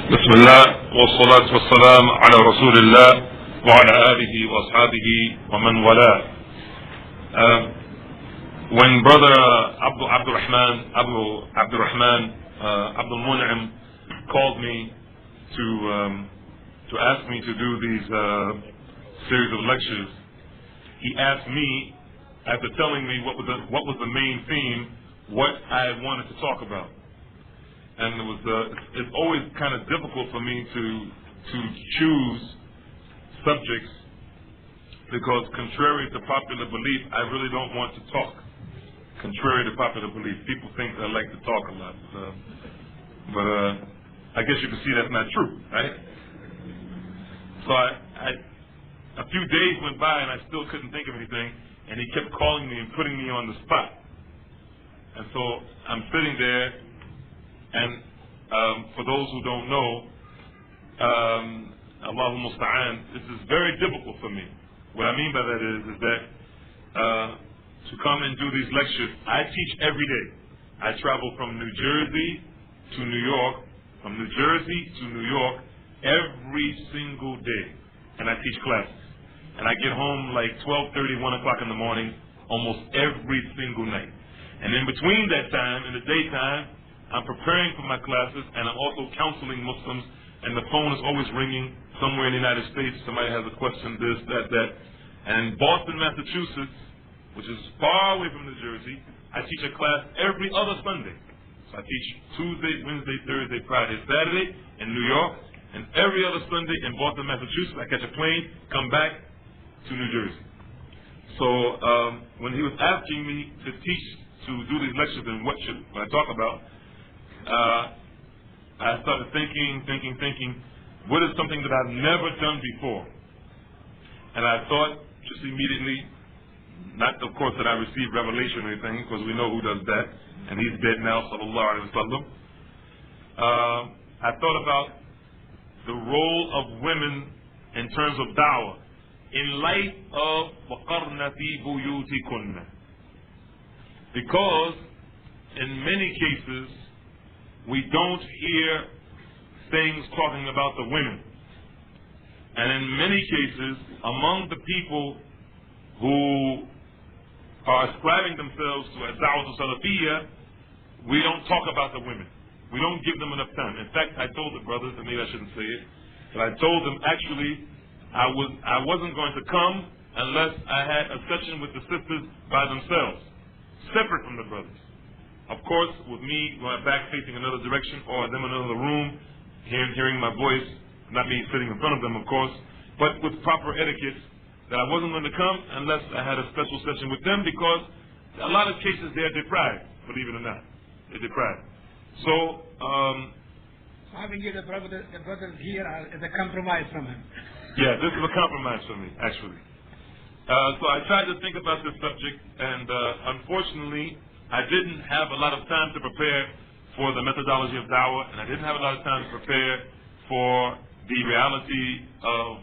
بسم الله والصلاة والسلام على رسول الله وعلى آله وأصحابه ومن والاه. When brother Abdul Mun'im called me to ask me to do these series of lectures, he asked me, after telling me what was the main theme, what I wanted to talk about. And it's always kind of difficult for me to choose subjects, because contrary to popular belief, I really don't want to talk. Contrary to popular belief, people think I like to talk a lot, but I guess you can see that's not true, right? So a few days went by and I still couldn't think of anything, and he kept calling me and putting me on the spot. And so I'm sitting there. And for those who don't know, Allahu Musta'an, this is very difficult for me. What I mean by that is that to come and do these lectures, I teach every day. I travel from New Jersey to New York, from New Jersey to New York every single day, and I teach classes. And I get home like 12:30, 1 o'clock in the morning, almost every single night. And in between that time, in the daytime, I'm preparing for my classes, and I'm also counseling Muslims, and the phone is always ringing somewhere in the United States. Somebody has a question, this, that. And Boston, Massachusetts, which is far away from New Jersey, I teach a class every other Sunday. So I teach Tuesday, Wednesday, Thursday, Friday, Saturday in New York, and every other Sunday in Boston, Massachusetts. I catch a plane, come back to New Jersey. So when he was asking me to teach, to do these lectures, and what I talk about, I started thinking, what is something that I've never done before? And I thought just immediately, not of course that I received revelation or anything, because we know who does that, and he's dead now, sallallahu alaihi wasallam. I thought about the role of women in terms of da'wah in light of وَقَرْنَ فِي بُيُوتِكُنَّ, because in many cases we don't hear things talking about the women. And in many cases, among the people who are ascribing themselves to a Dawud Salafiyya, we don't talk about the women. We don't give them enough time. In fact, I told the brothers, and maybe I shouldn't say it, but I told them actually I wasn't going to come unless I had a session with the sisters by themselves, separate from the brothers. Of course, with me going back facing another direction, or them in another room, hearing my voice, not me sitting in front of them, of course, but with proper etiquette, that I wasn't going to come unless I had a special session with them, because a lot of cases they're deprived, believe it or not. They're deprived. So having you the brothers here is a compromise from him. Yeah, this is a compromise for me, actually. So I tried to think about this subject, and unfortunately, I didn't have a lot of time to prepare for the methodology of da'wah, and I didn't have a lot of time to prepare for the reality of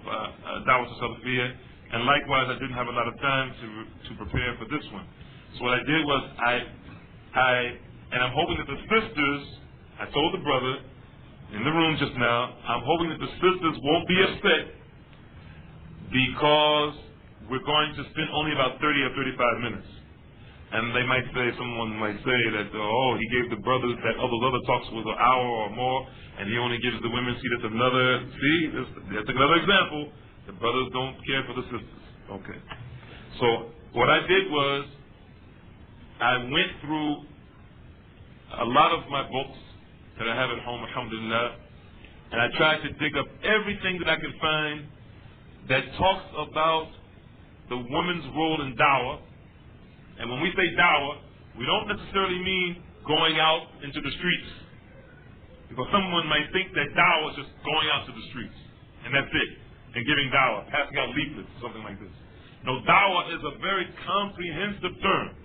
da'wah to Salafiyya, and likewise I didn't have a lot of time to prepare for this one. So what I did was and I'm hoping that the sisters, I told the brother in the room just now, I'm hoping that the sisters won't be upset, because we're going to spend only about 30 or 35 minutes. And someone might say that, oh, he gave the brothers that all those other talks was an hour or more, and he only gives the women. That's another example. The brothers don't care for the sisters. Okay. So what I did was, I went through a lot of my books that I have at home, alhamdulillah, and I tried to dig up everything that I could find that talks about the woman's role in da'wah. And when we say da'wah, we don't necessarily mean going out into the streets, because someone might think that da'wah is just going out to the streets, and that's it, and giving da'wah, passing out leaflets, something like this. No, da'wah is a very comprehensive term.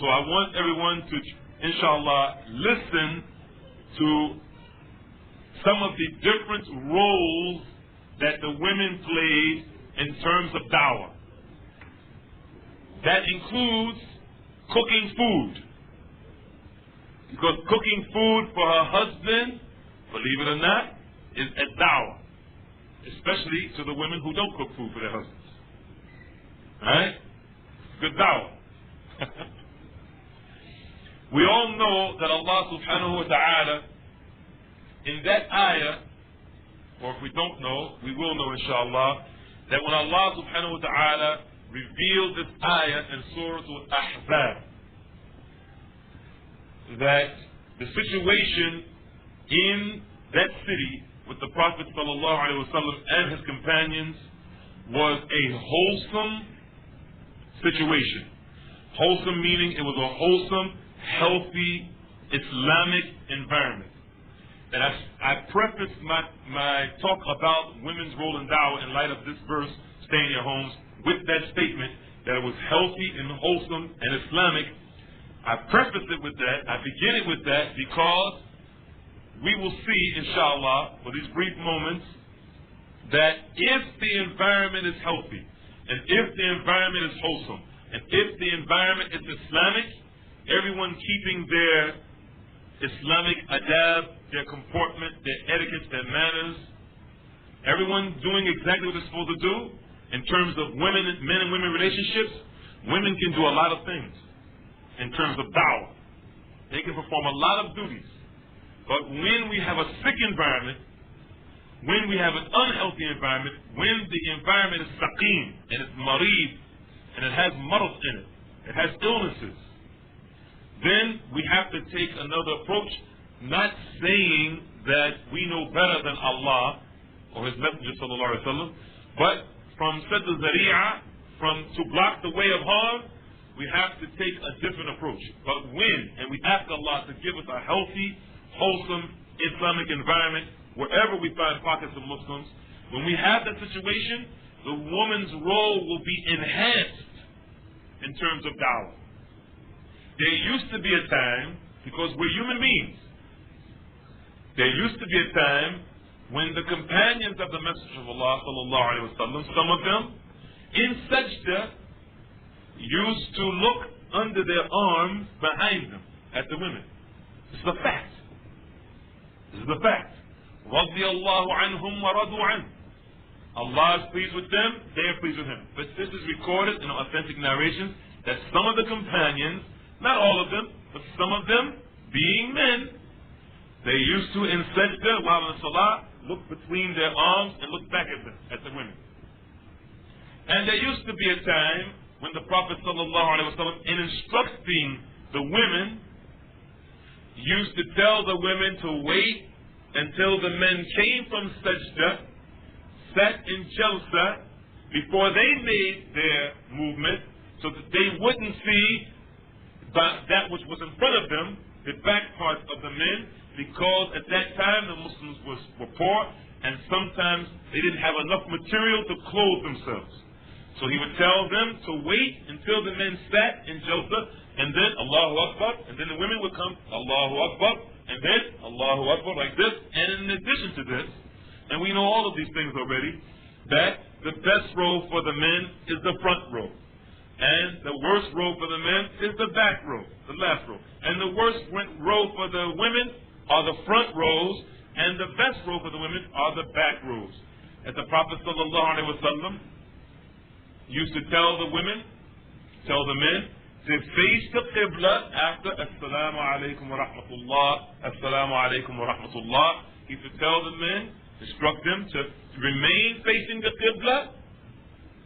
So I want everyone to, inshallah, listen to some of the different roles that the women played in terms of da'wah. That includes cooking food. Because cooking food for her husband, believe it or not, is a da'wah, especially to the women who don't cook food for their husbands. Alright? Good da'wah. We all know that Allah subhanahu wa ta'ala, in that ayah, or if we don't know, we will know inshallah, that when Allah subhanahu wa ta'ala revealed this ayah in Surah Al-Ahzab, that the situation in that city with the Prophet sallallahu alaihi wasallam and his companions was a wholesome situation. Wholesome meaning it was a wholesome, healthy, Islamic environment. And I prefaced my talk about women's role in da'wah in light of this verse, stay in your homes, with that statement that it was healthy and wholesome and Islamic. I prefaced it with that, I begin it with that because we will see, inshallah, for these brief moments, that if the environment is healthy, and if the environment is wholesome, and if the environment is Islamic, everyone keeping their Islamic adab, their comportment, their etiquette, their manners, everyone doing exactly what they're supposed to do in terms of men and women relationships, women can do a lot of things in terms of da'wah. They can perform a lot of duties. But when we have a sick environment, when we have an unhealthy environment, when the environment is saqim, and it's marid, and it has marad in it, it has illnesses, then we have to take another approach, not saying that we know better than Allah or His Messenger sallallahu alaihi wasallam, but from sadd al-zari'ah, to block the way of harm, we have to take a different approach. But when, and we ask Allah to give us a healthy, wholesome Islamic environment, wherever we find pockets of Muslims, when we have that situation, the woman's role will be enhanced in terms of da'wah. There used to be a time, because we're human beings, there used to be a time when the companions of the Messenger of Allah sallallahu alaihi wasallam, some of them, in sajda, used to look under their arms behind them at the women. This is a fact. This is a fact. رَضِيَ اللَّهُ عَنْهُمْ وَرَضُوا عَنْهُ. Allah is pleased with them, they are pleased with Him. But this is recorded in authentic narrations that some of the companions, not all of them, but some of them, being men, they used to, in sajda, while in salah, look between their arms and look back at them, at the women. And there used to be a time when the Prophet ﷺ, in instructing the women, used to tell the women to wait until the men came from sajda, sat in jalsa, before they made their movement, so that they wouldn't see that which was in front of them, the back parts of the men, because at that time the Muslims were poor, and sometimes they didn't have enough material to clothe themselves. So he would tell them to wait until the men sat in jalsa, and then Allahu Akbar, and then the women would come, Allahu Akbar, and then Allahu Akbar, like this. And in addition to this, and we know all of these things already, that the best row for the men is the front row, and the worst row for the men is the back row, the last row, and the worst row for the women are the front rows, and the best row for the women are the back rows. As the Prophet ﷺ used to tell the women, tell the men, to face the Qibla after Assalamu alaikum wa rahmatullah, Assalamu alaikum wa rahmatullah. He used to tell the men, instruct them to remain facing the Qibla,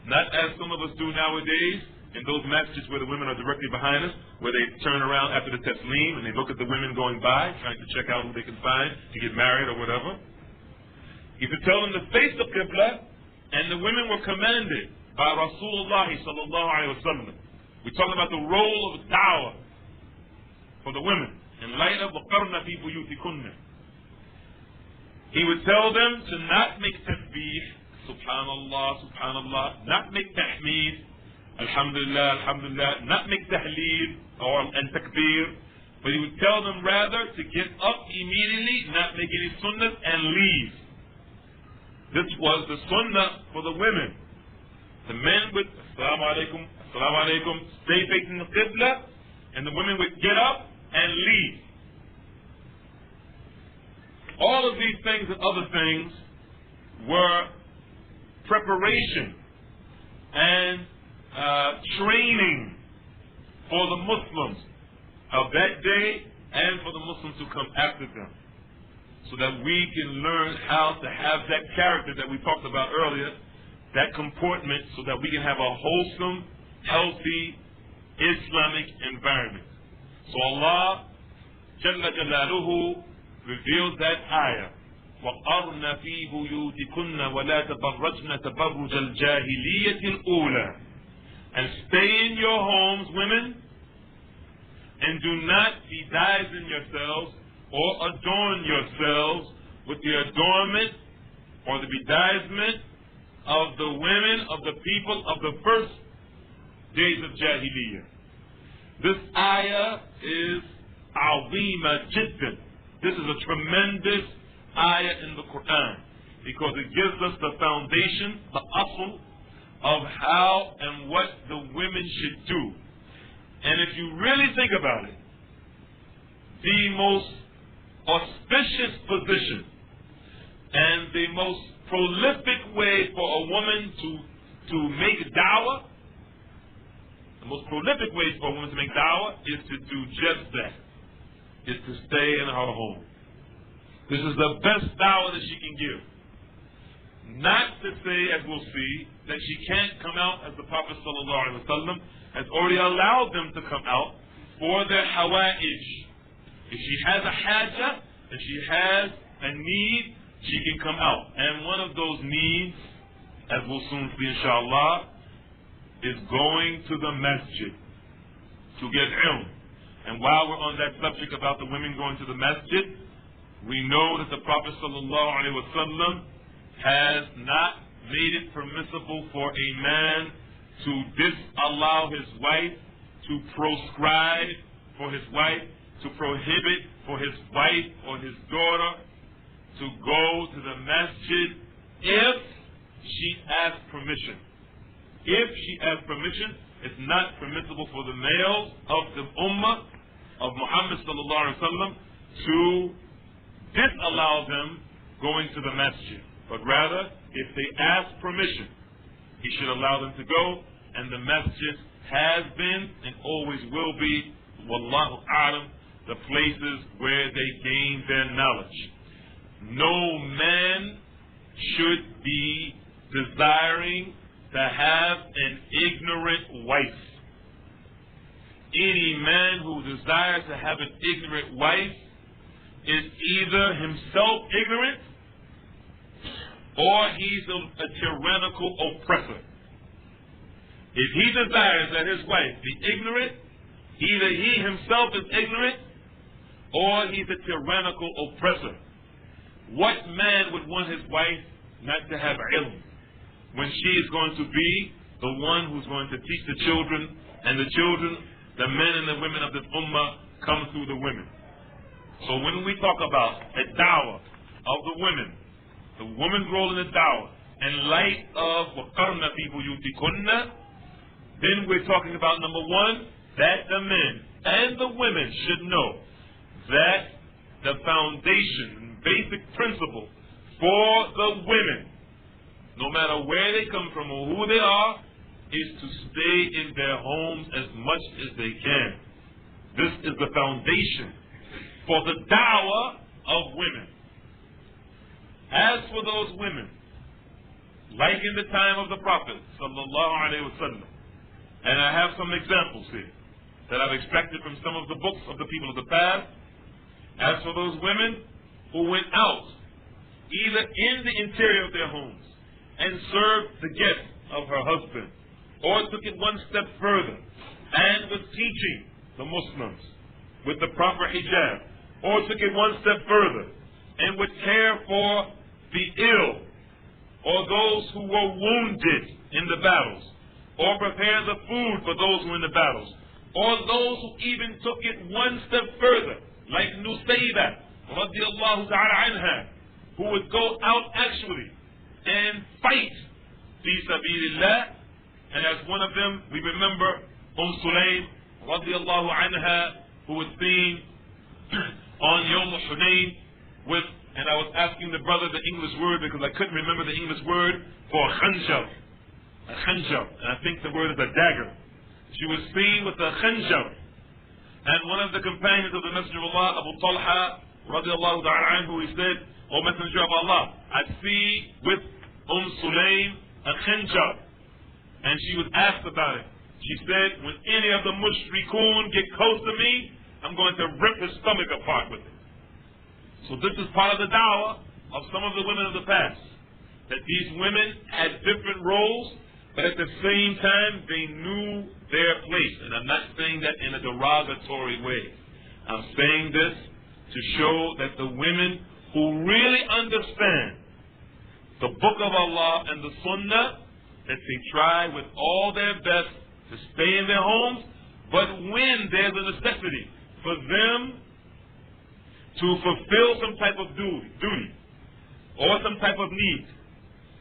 not as some of us do nowadays, in those messages where the women are directly behind us, where they turn around after the taslim and they look at the women going by, trying to check out who they can find to get married or whatever. He used to tell them to face the Qibla, and the women were commanded by Rasulullah sallallahu alaihi wasallam. We're talking about the role of da'wah for the women in light of وَقَرْنَ فِي بُيُوتِكُنَّ. He would tell them to not make tasbih, subhanallah, subhanallah, not make tahmeed, alhamdulillah, alhamdulillah, not make tahleel and takbir, but he would tell them rather to get up immediately, not make any sunnah, and leave. This was the sunnah for the women. The men would, assalamu alaikum, stay facing the qibla, and the women would get up and leave. All of these things and other things were preparation and training for the Muslims of that day and for the Muslims who come after them, so that we can learn how to have that character that we talked about earlier, that comportment, so that we can have a wholesome, healthy Islamic environment. So Allah Jalla Jalaluhu reveals that ayah, وَقَرْنَ فِي بُيُوتِكُنَّ وَلَا تَبَرَّجْنَ تَبَرُّجَ الْجَاهِلِيَّةِ الْأُولَى, and stay in your homes, women, and do not bedizen yourselves or adorn yourselves with the adornment or the bedizenment of the women of the people of the first days of Jahiliyyah. This ayah is azima jiddan. This is a tremendous ayah in the Qur'an, because it gives us the foundation, the asl of how and what the women should do. And if you really think about it, the most auspicious position and the most prolific way for a woman to make da'wah, the most prolific way for a woman to make da'wah is to do just that, is to stay in her home. This is the best da'wah that she can give. Not to say, as we'll see, that she can't come out, as the Prophet ﷺ has already allowed them to come out for their hawa'ij. If she has a haja, if she has a need, she can come out. And one of those needs, as we'll soon see inshallah, is going to the masjid to get ilm. And while we're on that subject about the women going to the masjid, we know that the Prophet ﷺ has not made it permissible for a man to disallow his wife, to proscribe for his wife, to prohibit for his wife or his daughter to go to the masjid if she asks permission. If she asks permission, it's not permissible for the males of the ummah of Muhammad ﷺ to disallow them going to the masjid. But rather, if they ask permission, he should allow them to go, and the masjid has been and always will be, wallahu a'lam, the places where they gain their knowledge. No man should be desiring to have an ignorant wife. Any man who desires to have an ignorant wife is either himself ignorant or he's a tyrannical oppressor. If he desires that his wife be ignorant, either he himself is ignorant or he's a tyrannical oppressor. What man would want his wife not to have ilm when she is going to be the one who's going to teach the children, and the children, the men and the women of this ummah, come through the women? So when we talk about a da'wah of the women, the woman's role in the da'wah, in light of وَقَرْنَ فِي بُيُوتِكُنَّ, then we're talking about, number one, that the men and the women should know that the foundation, basic principle for the women, no matter where they come from or who they are, is to stay in their homes as much as they can. This is the foundation for the da'wah of women. As for those women, like in the time of the Prophet ﷺ, and I have some examples here that I've extracted from some of the books of the people of the past. As for those women who went out, either in the interior of their homes, and served the guests of her husband, or took it one step further, and was teaching the Muslims with the proper hijab, or took it one step further, and would care for the ill, or those who were wounded in the battles, or prepare the food for those who were in the battles, or those who even took it one step further, like Nusayba radiallahu ta'ala anha, who would go out actually and fight fi sabilillah. And as one of them, we remember Sulaym radiallahu anha, who was seen on Yawm Hunayn with and I was asking the brother the English word because I couldn't remember the English word for a khanjar. A khanjar. And I think the word is a dagger. She was seen with a khanjar. And one of the companions of the Messenger of Allah, Abu Talha, radiallahu ta'ala anhu, he said, O Messenger of Allah, I see with Sulaym a khanjar. And she was asked about it. She said, when any of the mushrikun get close to me, I'm going to rip his stomach apart with it. So this is part of the da'wah of some of the women of the past. That these women had different roles, but at the same time, they knew their place. And I'm not saying that in a derogatory way. I'm saying this to show that the women who really understand the Book of Allah and the Sunnah, that they try with all their best to stay in their homes, but when there's a necessity for them to fulfill some type of duty or some type of need,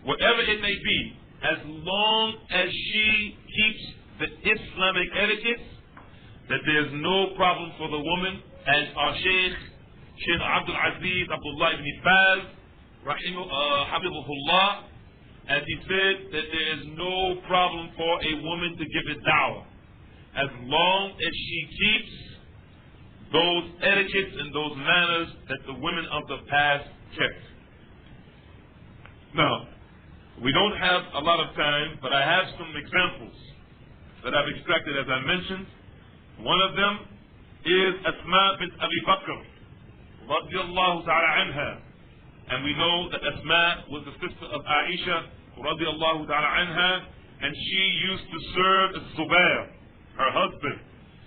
whatever it may be, as long as she keeps the Islamic etiquette, that there's no problem for the woman, as our Sheikh Abdul Aziz Abdullah ibn Baz, Habibullah, as he said, that there is no problem for a woman to give a da'wah, as long as she keeps those etiquettes and those manners that the women of the past kept. Now, we don't have a lot of time, but I have some examples that I've extracted, as I mentioned. One of them is Asma bint Abi Bakr, radiallahu ta'ala anha. And we know that Asma was the sister of Aisha, radiallahu ta'ala anha, and she used to serve as Zubair, her husband.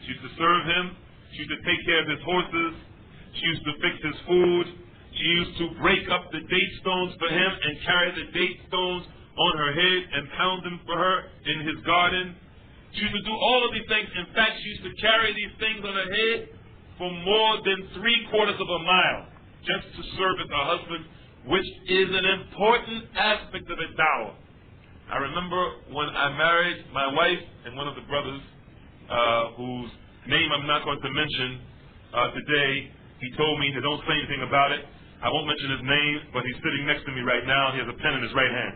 She used to serve him. She used to take care of his horses. She used to fix his food. She used to break up the date stones for him and carry the date stones on her head and pound them for her in his garden. She used to do all of these things. In fact, she used to carry these things on her head for more than 3/4 of a mile just to serve as her husband, which is an important aspect of a da'wah. I remember when I married my wife and one of the brothers, whose name I'm not going to mention today, he told me to don't say anything about it. I won't mention his name, but he's sitting next to me right now. He has a pen in his right hand.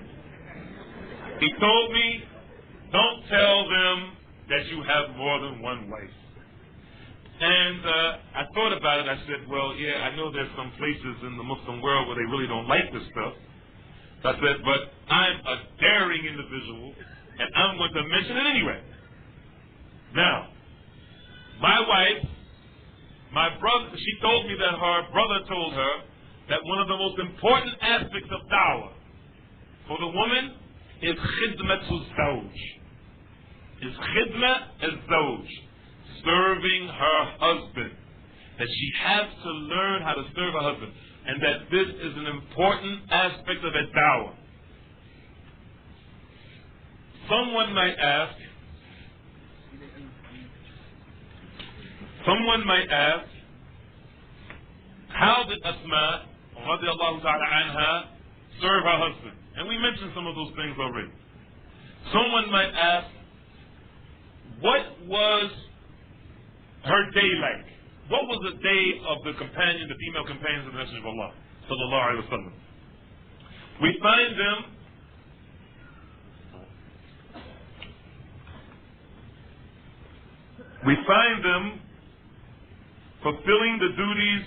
He told me, don't tell them that you have more than one wife. And I thought about it. I said, well, yeah, I know there's some places in the Muslim world where they really don't like this stuff. So I said, but I'm a daring individual, and I'm going to mention it anyway. Now, my wife, my brother, she told me that her brother told her that one of the most important aspects of da'wah for the woman is khidmatul zawj. Is khidma al-zawj, serving her husband. That she has to learn how to serve her husband. And that this is an important aspect of a da'wah. Someone might ask, how did Asma radiallahu ta'ala anha serve her husband? And we mentioned some of those things already. Someone might ask, what was her day like? What was the day of the female companions of the Messenger of Allah sallallahu alaihi wasallam? We find them fulfilling the duties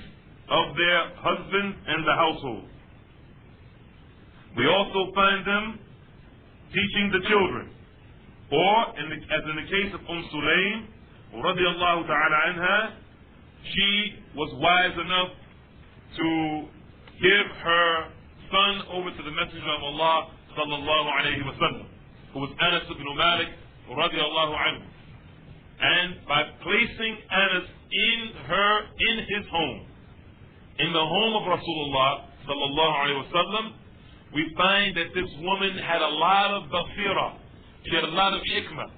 of their husbands and the household. We also find them teaching the children. Or, as in the case of Sulaym, radiallahu ta'ala anha, she was wise enough to give her son over to the Messenger of Allah sallallahu alayhi wa sallam, who was Anas ibn Malik radiallahu anhu. And by placing Anas in his home, in the home of Rasulullah sallallahu alayhi wa sallam, we find that this woman had a lot of basira. She had a lot of hikmah.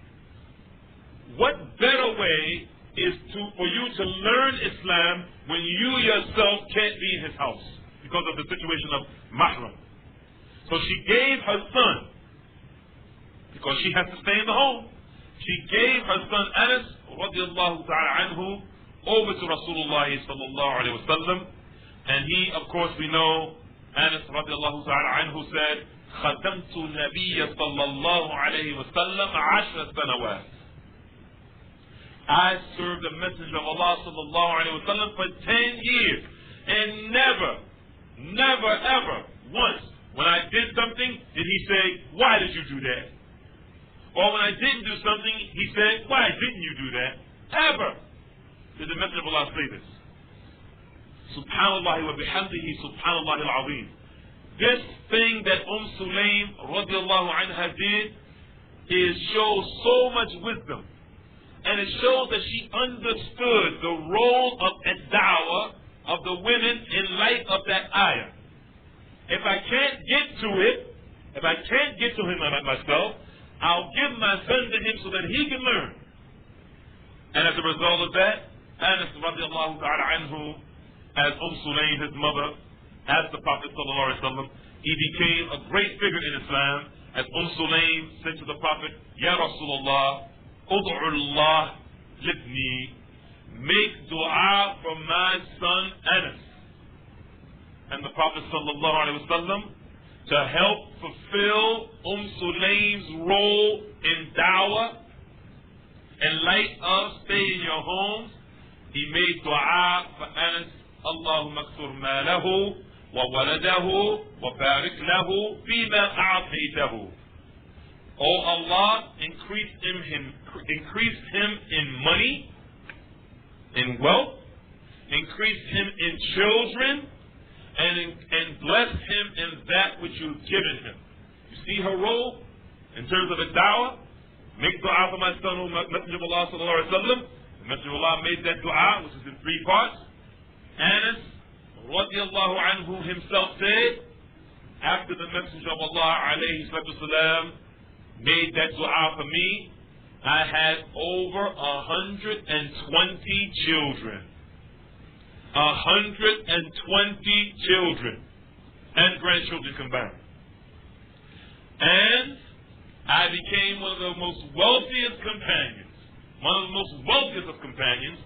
What better way is for you to learn Islam when you yourself can't be in his house because of the situation of mahram? So she gave her son, because she has to stay in the home, she gave her son Anas radiallahu ta'ala anhu over to Rasulullah sallallahu alayhi wa sallam, And he, of course, we know, Anas radiallahu ta'ala anhu said, خَدَمْتُ النَّبِيَّ صَلَّى اللَّهُ عَلَيْهِ وَسَلَّمَ 10 سنوات. I served the Messenger of Allah sallallahu alayhi wa sallam for 10 years. And never, ever, once, when I did something, did he say, why did you do that? Or when I didn't do something, he said, why didn't you do that? Ever did the Messenger of Allah say this. Subhanallah wa bihamdihi, subhanallah al-azim. This thing that Sulaym radiallahu anha did shows so much wisdom. And it shows that she understood the role of ad-da'wah of the women in light of that ayah. If I can't get to it, if I can't get to him myself, I'll give my son to him so that he can learn. And as a result of that, Anas radiallahu ta'ala anhu, as Sulaym, his mother, asked the Prophet sallallahu alaihi wasallam, he became a great figure in Islam. As Sulaym said to the Prophet, Ya Rasulullah, Ud'u Allah libni, make dua for my son Anas. And the Prophet sallallahu alaihi wasallam, to help fulfill Sulaym's role in da'wah, in light of stay in your homes, he made dua for Anas. Allahumma akthur malahu wa waladahu wa barik lahu fima a'taytahu. Oh Allah, increase him in money, in wealth, increase him in children, and bless him in that which you've given him. You see her role in terms of a da'wah? Make dua for my son, who Messenger of Allah sallallahu alaihi wasallam. The Messenger of Allah made that dua, which is in 3 parts. Anas radiallahu anhu himself said, after the Messenger of Allah alayhi salatu wasalam made that dua for me, I had over 120 children. 120 children and grandchildren combined. And I became one of the most wealthiest companions. One of the most wealthiest of companions.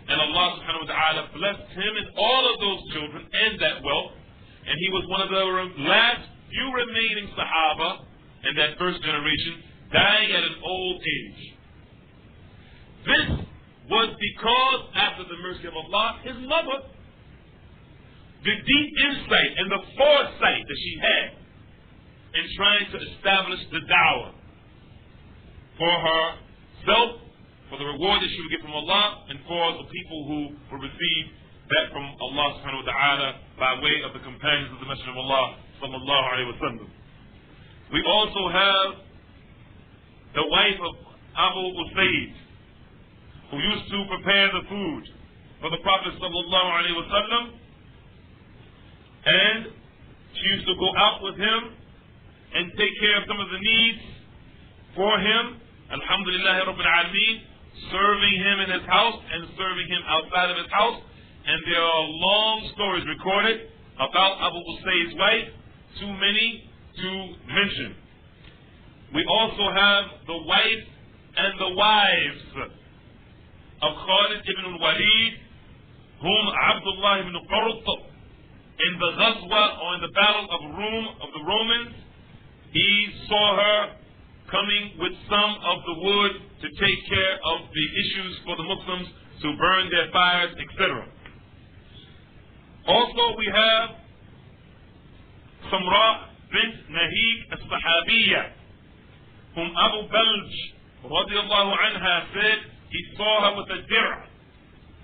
And Allah subhanahu wa ta'ala blessed him and all of those children and that wealth. And he was one of the last few remaining Sahaba in that first generation, dying at an old age. This was because, after the mercy of Allah, his mother, the deep insight and the foresight that she had in trying to establish the da'wah for herself, for the reward that she would get from Allah, and for the people who will receive that from Allah subhanahu wa ta'ala by way of the companions of the Messenger of Allah sallallahu alayhi wa sallam. We also have the wife of Abu Usaid, who used to prepare the food for the Prophet sallallahu alaihi wasallam, and she used to go out with him and take care of some of the needs for him. Alhamdulillah Rabbil Alameen, serving him in his house and serving him outside of his house. And there are long stories recorded about Abu Usaid's wife, too many to mention. We also have the wife and the wives of Khalid ibn al-Walid, whom Abdullah ibn Qurt, in the Ghazwa, or in the battle of the Romans, he saw her coming with some of the wood to take care of the issues for the Muslims, to burn their fires, etc. Also we have Samra bint Nahik as-Sahabiyya, whom Abu Balj radiallahu anha said he saw her with a dir'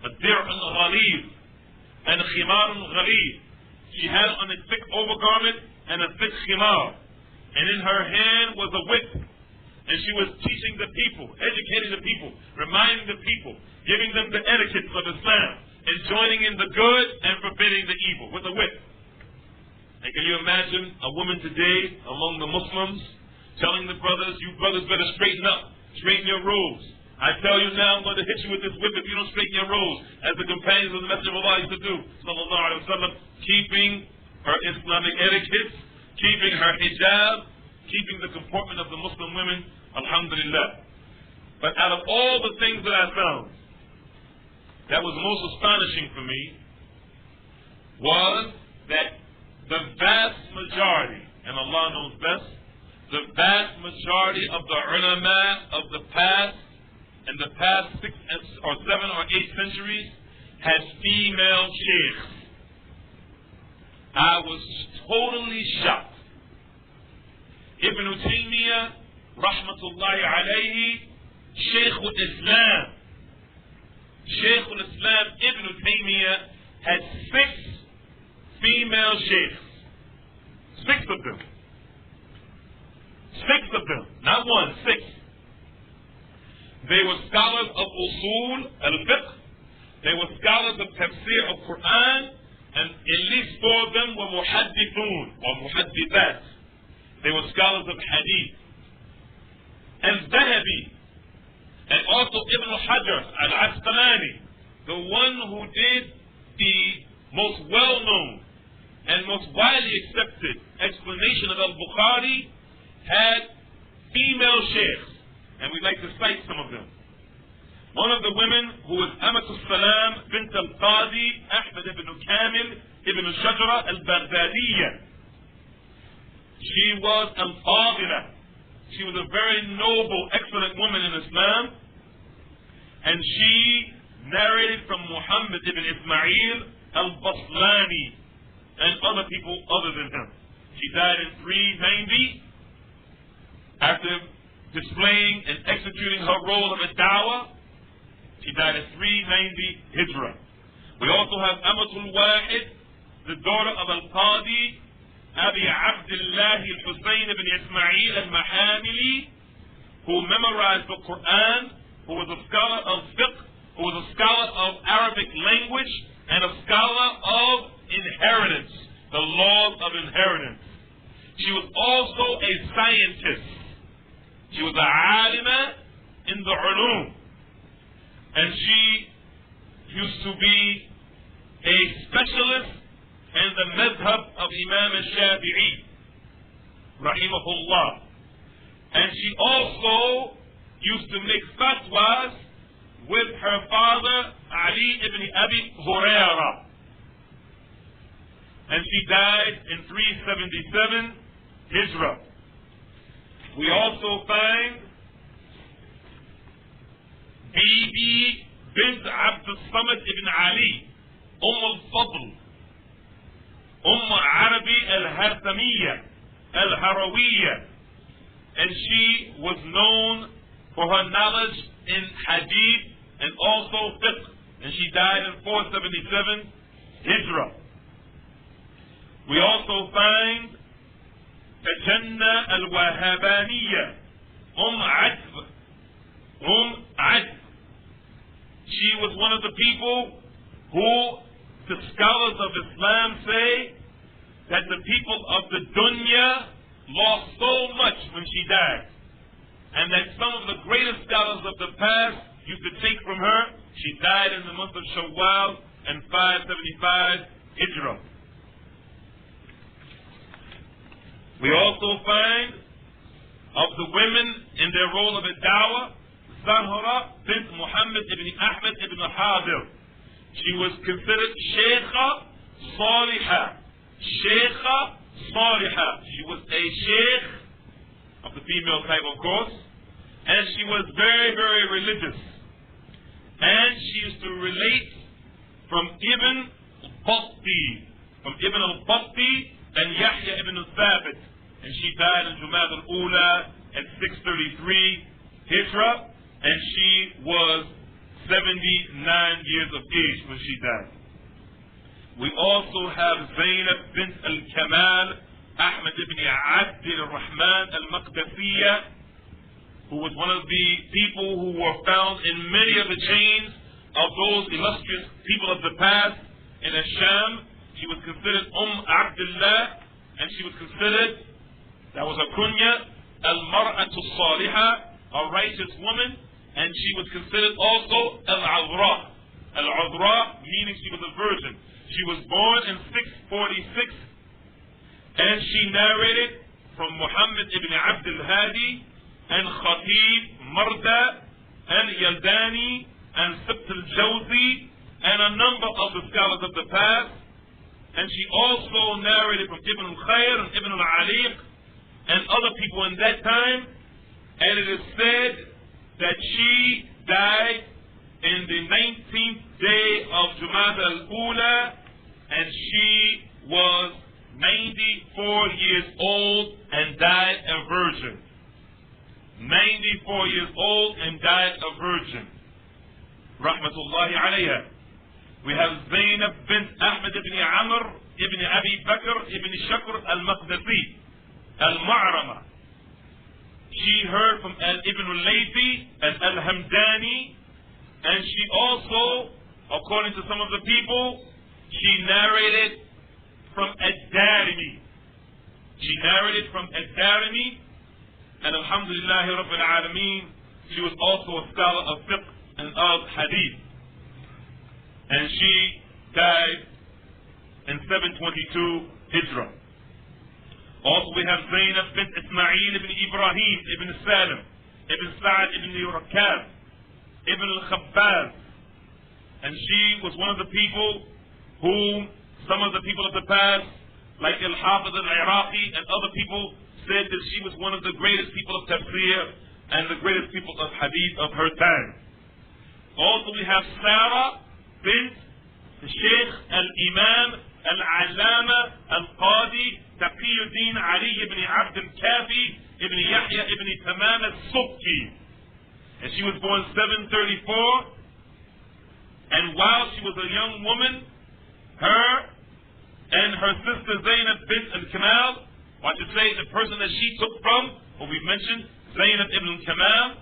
ghalib, and a khimar ghalib. She had on a thick overgarment and a thick khimar, and in her hand was a whip, and she was teaching the people, educating the people, reminding the people, giving them the etiquettes of Islam, and joining in the good and forbidding the evil with a whip. And can you imagine a woman today among the Muslims telling the brothers, you brothers better straighten up, straighten your robes. I tell you now, I'm going to hit you with this whip if you don't straighten your robes, as the companions of the Messenger of Allah used to do, sallallahu alaihi wasallam, keeping her Islamic etiquettes, keeping her hijab, keeping the comportment of the Muslim women, alhamdulillah. But out of all the things that I found that was most astonishing for me, was that the vast majority, and Allah knows best, the vast majority of the ulama of the past, in the past 6 or 7 or 8 centuries, had female sheikhs. I was totally shocked. Ibn Taymiyyah, rahmatullahi alayhi, Shaykh al-Islam. Shaykh al-Islam Ibn Taymiyyah had 6 female sheikhs. 6 of them. 6 of them. Not 1, 6. They were scholars of usul al-fiqh. They were scholars of tafsir of Qur'an, and at least 4 of them were muhaddithun or muhaddithat. They were scholars of hadith. And Zahabi, and also Ibn Hajar al-Asqalani, the one who did the most well-known and most widely accepted explanation of al-Bukhari, had female sheikhs, and we'd like to cite some of them. One of the women, who was Amatul Salam bint al-Qadi Ahmad ibn Kamil ibn Shajra al-Baghdadiyya. She was al-Fadila. She was a very noble, excellent woman in Islam, and she narrated from Muhammad ibn Ismail al-Baslani and other people other than him. She died in 390 after displaying and executing her role of a dawah. She died at 390 Hijrah. We also have Amatul Wahid, the daughter of Al-Qadi Abi Abdullah al-Husayn ibn Ismail al-Mahamili, who memorized the Qur'an, who was a scholar of fiqh, who was a scholar of Arabic language, and a scholar of inheritance, the laws of inheritance. She was also a scientist. She was a alima in the ulum. And she used to be a specialist in the madhab of Imam al-Shafi'i, rahimahullah. And she also used to make fatwas with her father, Ali ibn Abi Hurairah. And she died in 377 Hijrah. We also find Bibi bint Abd al-Samad ibn Ali, al-Fadl, Arabi al-Harthamiyya, al-Harawiyya. And she was known for her knowledge in hadith and also fiqh. And she died in 477 Hijrah. We also find Tajannah al-Wahabaniyya, Adib. She was one of the people who the scholars of Islam say that the people of the dunya lost so much when she died, and that some of the greatest scholars of the past used to take from her. She died in the month of Shawwal and 575 Hijrah. We also find of the women in their role of a dawah, Zahra bint Muhammad ibn Ahmad ibn Hadir. She was considered Sheikha Salihah. Sheikha Salihah. She was a sheikh of the female type, of course, and she was very, very religious. And she used to relate from Ibn al-Batti and Yahya ibn al-Thabit. And she died in Jumad al-Ula at 633 Hijrah, and she was 79 years of age when she died. We also have Zainab bint al-Kamal Ahmad ibn Abd al-Rahman al-Maqdasiyya, who was one of the people who were found in many of the chains of those illustrious people of the past in Asham. She was considered Abdullah, and she was considered, that was a kunya, al-mar'atu salihah, a righteous woman, and she was considered also al-azra. Al-azra meaning she was a virgin. She was born in 646, and she narrated from Muhammad ibn Abd al-Hadi and Khatib Marda and Yaldani and Sibt al-Jawzi and a number of the scholars of the past. and she also narrated from Ibn al-Khair and Ibn al-Aliq and other people in that time, and it is said that she died in the 19th day of Jumada al-Ula, and she was 94 years old and died a virgin. 94 years old and died a virgin. Rahmatullahi alayha. We have Zainab bint Ahmed ibn Amr ibn Abi Bakr ibn Shakr al-Maqdisi al-Ma'rama. She heard from Ibn al-Laythi and al-Hamdani, and she also, according to some of the people, she narrated from Ad-Darimi. She narrated from Ad-Darimi, and alhamdulillah rabbil alameen, she was also a scholar of fiqh and of hadith. And she died in 722 Hijrah. Also we have Zainab bint Ismail ibn Ibrahim ibn Salim ibn Sa'ad ibn Rakab ibn al-Khabbaz. And she was one of the people whom some of the people of the past, like Al-Hafiz al-Iraqi and other people, said that she was one of the greatest people of tafsir and the greatest people of hadith of her time. Also we have Sarah bint Sheikh al-Imam al-Allama al-Qadi Taqiyuddin Ali ibn Abd al-Kafi ibn Yahya ibn Tamam al-Subki. And she was born 734. And while she was a young woman, her and her sister Zainab bint al-Kamal, or I should say the person that she took from, what we mentioned, Zainab ibn al-Kamal,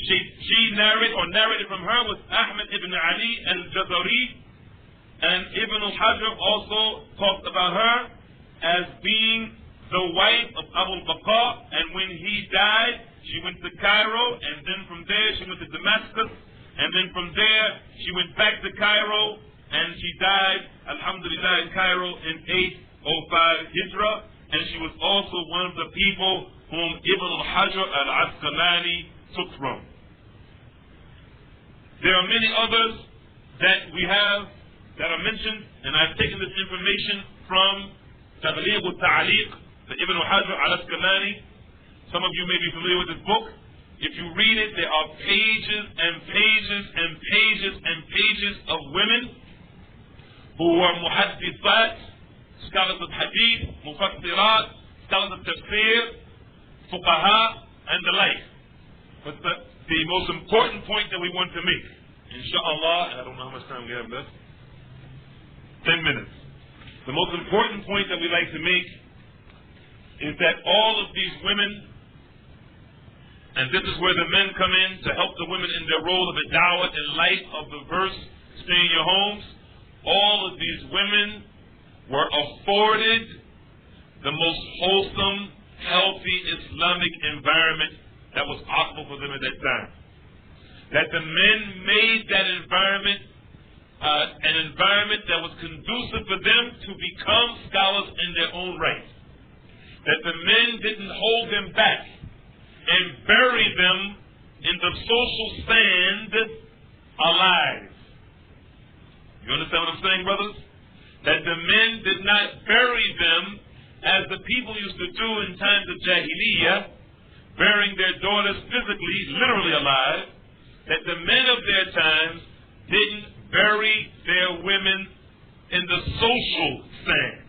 she narrated from her was Ahmed ibn Ali al-Jazari, and Ibn al-Hajar also talked about her as being the wife of Abu al-Baqa, and when he died, she went to Cairo, and then from there she went to Damascus, and then from there she went back to Cairo, and she died, alhamdulillah, in Cairo in 805 Hijrah, and she was also one of the people whom Ibn al-Hajar al-Asqalani took from. There are many others that we have that are mentioned, and I've taken this information from Taghliq al-Ta'liq, the Ibn al-Hajar al-Asqalani. Some of you may be familiar with this book. If you read it, there are pages and pages and pages and pages of women who were muhaddithat, scholars of hadith, mufassirat, scholars of tafsir, fuqaha, and the like. But the most important point that we want to make, inshallah, and I don't know how much time we have left, 10 minutes. The most important point that we like to make is that all of these women, and this is where the men come in to help the women in their role of a dawah in light of the verse, stay in your homes, all of these women were afforded the most wholesome, healthy Islamic environment that was possible for them at that time. That the men made that environment an environment that was conducive for them to become scholars in their own right. That the men didn't hold them back and bury them in the social sand alive. You understand what I'm saying, brothers? That the men did not bury them as the people used to do in times of Jahiliyyah, burying their daughters physically, literally alive. That the men of their times didn't bury their women in the social sand,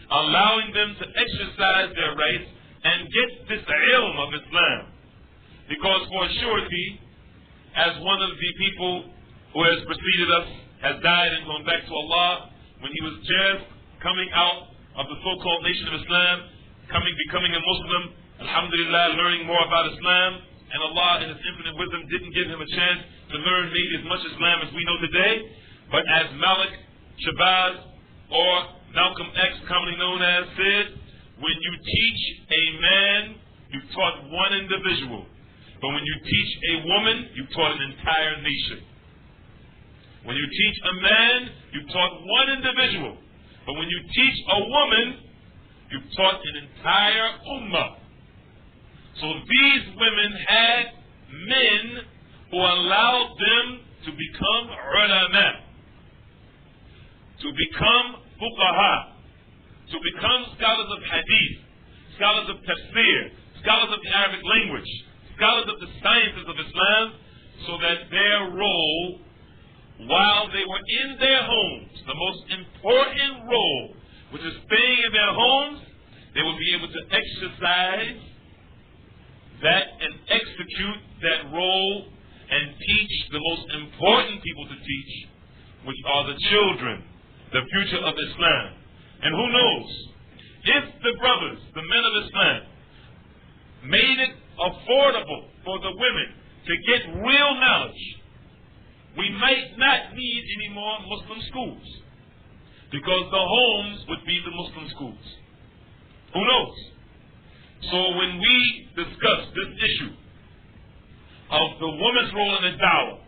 allowing them to exercise their rights and get this ilm of Islam. Because for a surety, as one of the people who has preceded us has died and gone back to Allah, when he was just coming out of the so-called nation of Islam, becoming a Muslim, alhamdulillah, learning more about Islam, and Allah in His infinite wisdom didn't give him a chance to learn maybe as much Islam as we know today. But as Malik Shabazz, or Malcolm X, commonly known as, said, when you teach a man, you've taught one individual. But when you teach a woman, you've taught an entire nation. When you teach a man, you've taught one individual. But when you teach a woman, you've taught an entire ummah. So these women had men who allowed them to become ulama. to become fuqaha, to become scholars of hadith, scholars of tafsir, scholars of the Arabic language, scholars of the sciences of Islam, so that their role, while they were in their homes, the most important role, which is staying in their homes, they will be able to exercise that and execute that role and teach the most important people to teach, which are the children, the future of Islam. And who knows, if the brothers, the men of Islam, made it affordable for the women to get real knowledge, we might not need any more Muslim schools, because the homes would be the Muslim schools. Who knows? So when we discuss this issue of the woman's role in the dawah,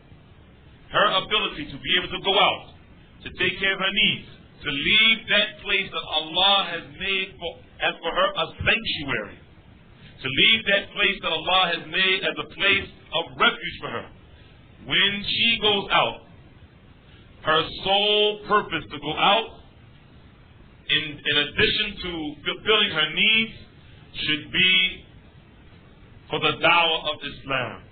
her ability to be able to go out, to take care of her needs, to leave that place that Allah has made for her a sanctuary, to leave that place that Allah has made as a place of refuge for her. When she goes out, her sole purpose to go out, in addition to fulfilling her needs, should be for the dawah of Islam.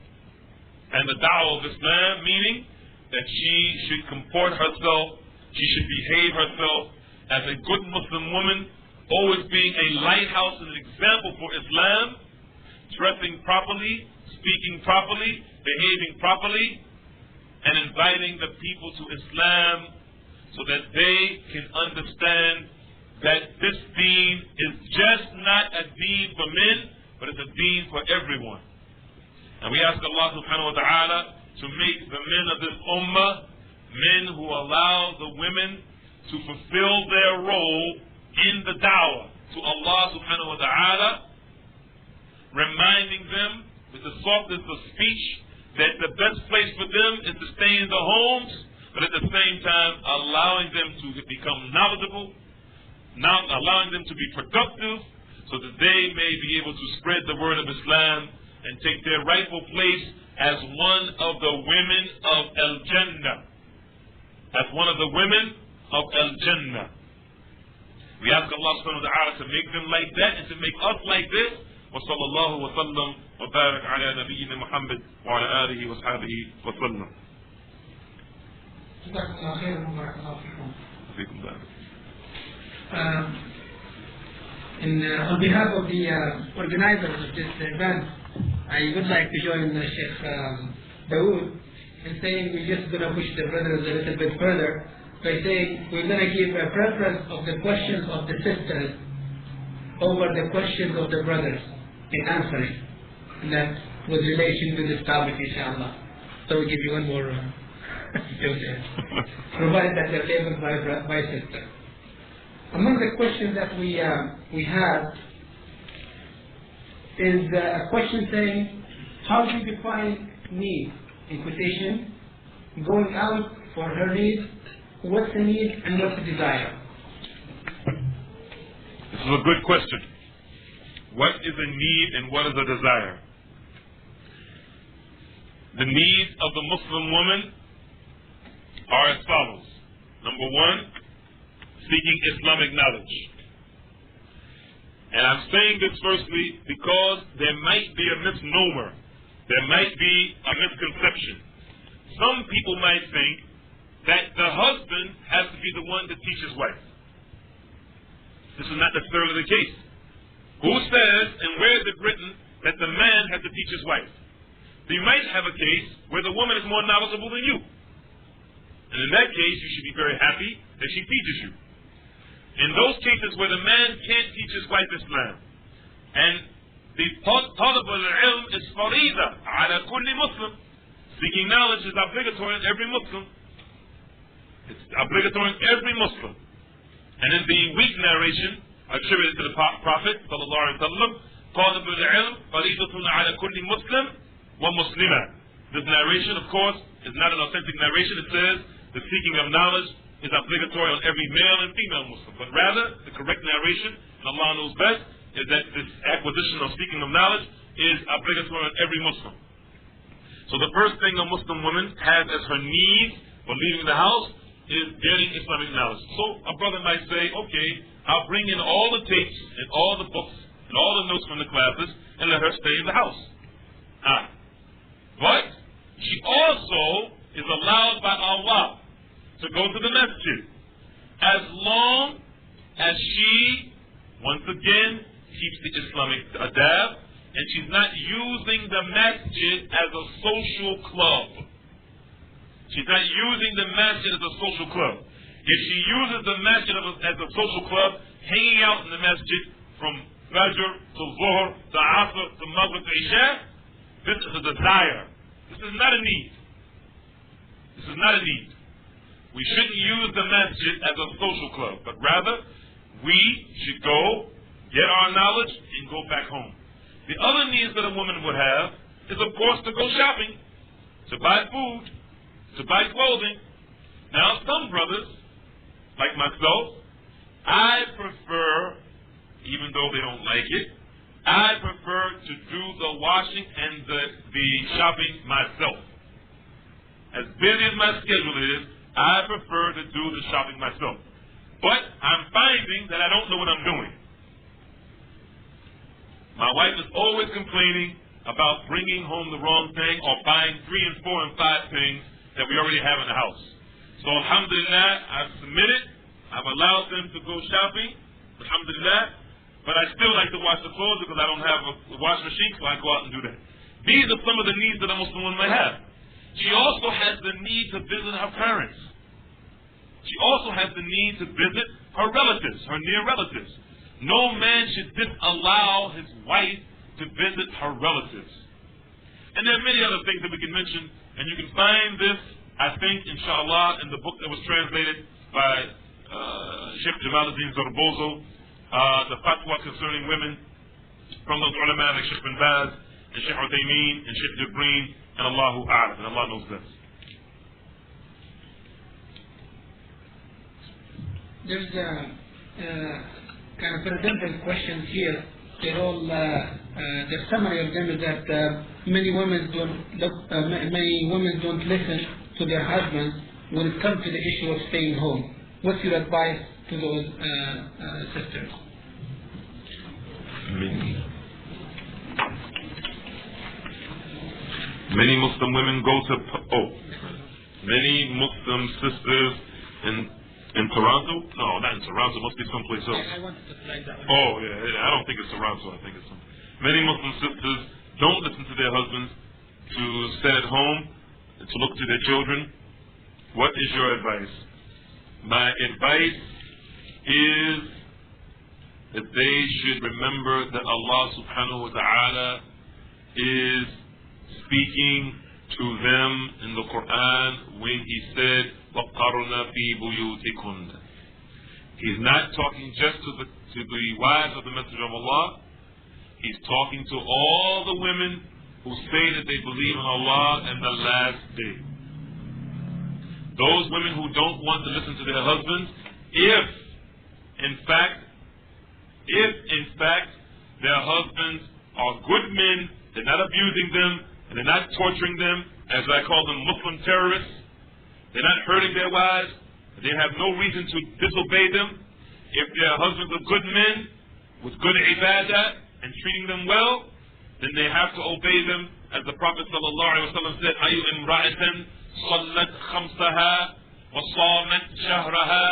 And the dawah of Islam meaning that she should comport herself, she should behave herself as a good Muslim woman, always being a lighthouse and an example for Islam, dressing properly, speaking properly, behaving properly, and inviting the people to Islam so that they can understand that this deen is just not a deen for men, but it's a deen for everyone. And we ask Allah subhanahu wa ta'ala to make the men of this ummah men who allow the women to fulfill their role in the da'wah to Allah subhanahu wa ta'ala, reminding them with the softness of speech that the best place for them is to stay in the homes, but at the same time allowing them to become knowledgeable, allowing them to be productive, so that they may be able to spread the word of Islam and take their rightful place as one of the women of Al-Jannah. As one of the women of Al-Jannah. We ask Allah subhanahu wa ta'ala to make them like that and to make us like this. وصلى الله وسلم وبارك على نبينا محمد وعلى آله وصحبه وسلم. جزاكم الله خيرا وبارك الله فيكم. فيكم بارك. On behalf of the organizers of this event, I would like to join Sheikh Dawud in saying we're just going to push the brothers a little bit further by saying we're going to give a preference of the questions of the sisters over the questions of the brothers in answering, and that with relation to this topic, inshallah. So we'll give you one more provided that they're labeled by sister. Among the questions that we have is a question saying, how do you define need, in quotation, going out for her needs, what's the need and what's the desire? This is a good question. What is a need and what is a desire? The needs of the Muslim woman are as follows. Number one, seeking Islamic knowledge. And I'm saying this firstly because there might be a misnomer. There might be a misconception. Some people might think that the husband has to be the one to teach his wife. This is not necessarily the case. Who says and where is it written that the man has to teach his wife? So you might have a case where the woman is more knowledgeable than you. And in that case, you should be very happy that she teaches you. In those cases where the man can't teach his wife Islam, and the talab al-ilm is farida ala kulli Muslim, seeking knowledge is obligatory on every Muslim. It's obligatory on every Muslim. And in the weak narration attributed to the Prophet sallallahu alaihi wasallam, talab al-ilm faridatun ala kulli Muslim wa muslima. This narration, of course, is not an authentic narration. It says the seeking of knowledge is obligatory on every male and female Muslim. But rather, the correct narration, and Allah knows best, is that this acquisition of seeking of knowledge is obligatory on every Muslim. So the first thing a Muslim woman has as her need for leaving the house is getting Islamic knowledge. So a brother might say, okay, I'll bring in all the tapes and all the books and all the notes from the classes and let her stay in the house. But she also is allowed by Allah to go to the masjid as long as she, once again, keeps the Islamic adab and she's not using the masjid as a social club. She's not using the masjid as a social club. If she uses the masjid as a social club, hanging out in the masjid from Fajr to Zuhr to Asr to Maghrib to Isha, this is a desire. This is not a need. This is not a need. We shouldn't use the masjid as a social club, but rather we should go, get our knowledge, and go back home. The other needs that a woman would have is, of course, to go shopping, to buy food, to buy clothing. Now, some brothers, like myself, I prefer, even though they don't like it, I prefer to do the washing and the shopping myself. As busy as my schedule is, I prefer to do the shopping myself. But I'm finding that I don't know what I'm doing. My wife is always complaining about bringing home the wrong thing or buying 3 and 4 and 5 things that we already have in the house. So alhamdulillah, I've submitted. I've allowed them to go shopping, alhamdulillah, but I still like to wash the clothes because I don't have a wash machine, so I go out and do that. These are some of the needs that a Muslim woman might have. She also has the need to visit her parents. She also has the need to visit her relatives, her near relatives. No man should disallow his wife to visit her relatives. And there are many other things that we can mention, and you can find this, I think, inshallah, in the book that was translated by Sheikh Jamaluddin Zorbozo, the fatwa concerning women from those ulama like Sheikh bin Baz and Sheikh Uthaymeen and Sheikh Jibreen, and Allahu A'lam, and Allah knows best. There's kind of redundant questions here. They're all the summary of them is that many women don't listen to their husbands when it comes to the issue of staying home. What's your advice to those sisters? Many Muslim women go to many Muslim sisters in Toronto? No, not in Toronto. Must be someplace else. I wanted to flag that one. Oh, yeah. I don't think it's Toronto. I think it's some. Many Muslim sisters don't listen to their husbands to stay at home, to look to their children. What is your advice? My advice is that they should remember that Allah subhanahu wa ta'ala is speaking to them in the Qur'an when He said, وَقَرْنَ فِي بُيُوتِكُنَّ. He's not talking just to the wives of the Messenger of Allah. He's talking to all the women who say that they believe in Allah and the last day. Those women who don't want to listen to their husbands, if in fact their husbands are good men, they're not abusing them, and they're not torturing them, as I call them Muslim terrorists, they're not hurting their wives, they have no reason to disobey them. If their husbands are good men, with good ibadah, and treating them well, then they have to obey them, as the Prophet ﷺ said, أَيُّ إِمْرَأَةٍ صَلَّتْ خَمْسَهَا وَصَامَتْ شَهْرَهَا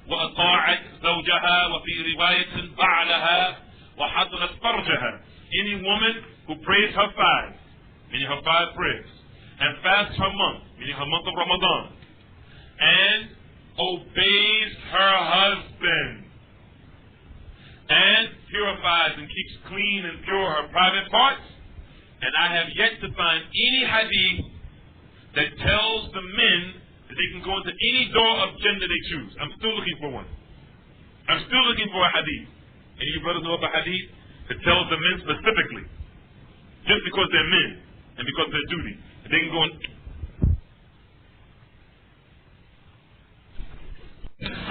وَأَطَاعَتْ زَوْجَهَا وَفِي رِوَايَةٍ بَعْلَهَا وَحَصَلَتْ فَرْجَهَا. Any woman who prays her 5, meaning her 5 prayers, and fasts her month, meaning her month of Ramadan, and obeys her husband, and purifies and keeps clean and pure her private parts, and I have yet to find any hadith that tells the men that they can go into any door of Jannah they choose. I'm still looking for one. I'm still looking for a hadith. Any of you brothers know of a hadith that tells the men specifically, just because they're men and because they're duty, they can go in.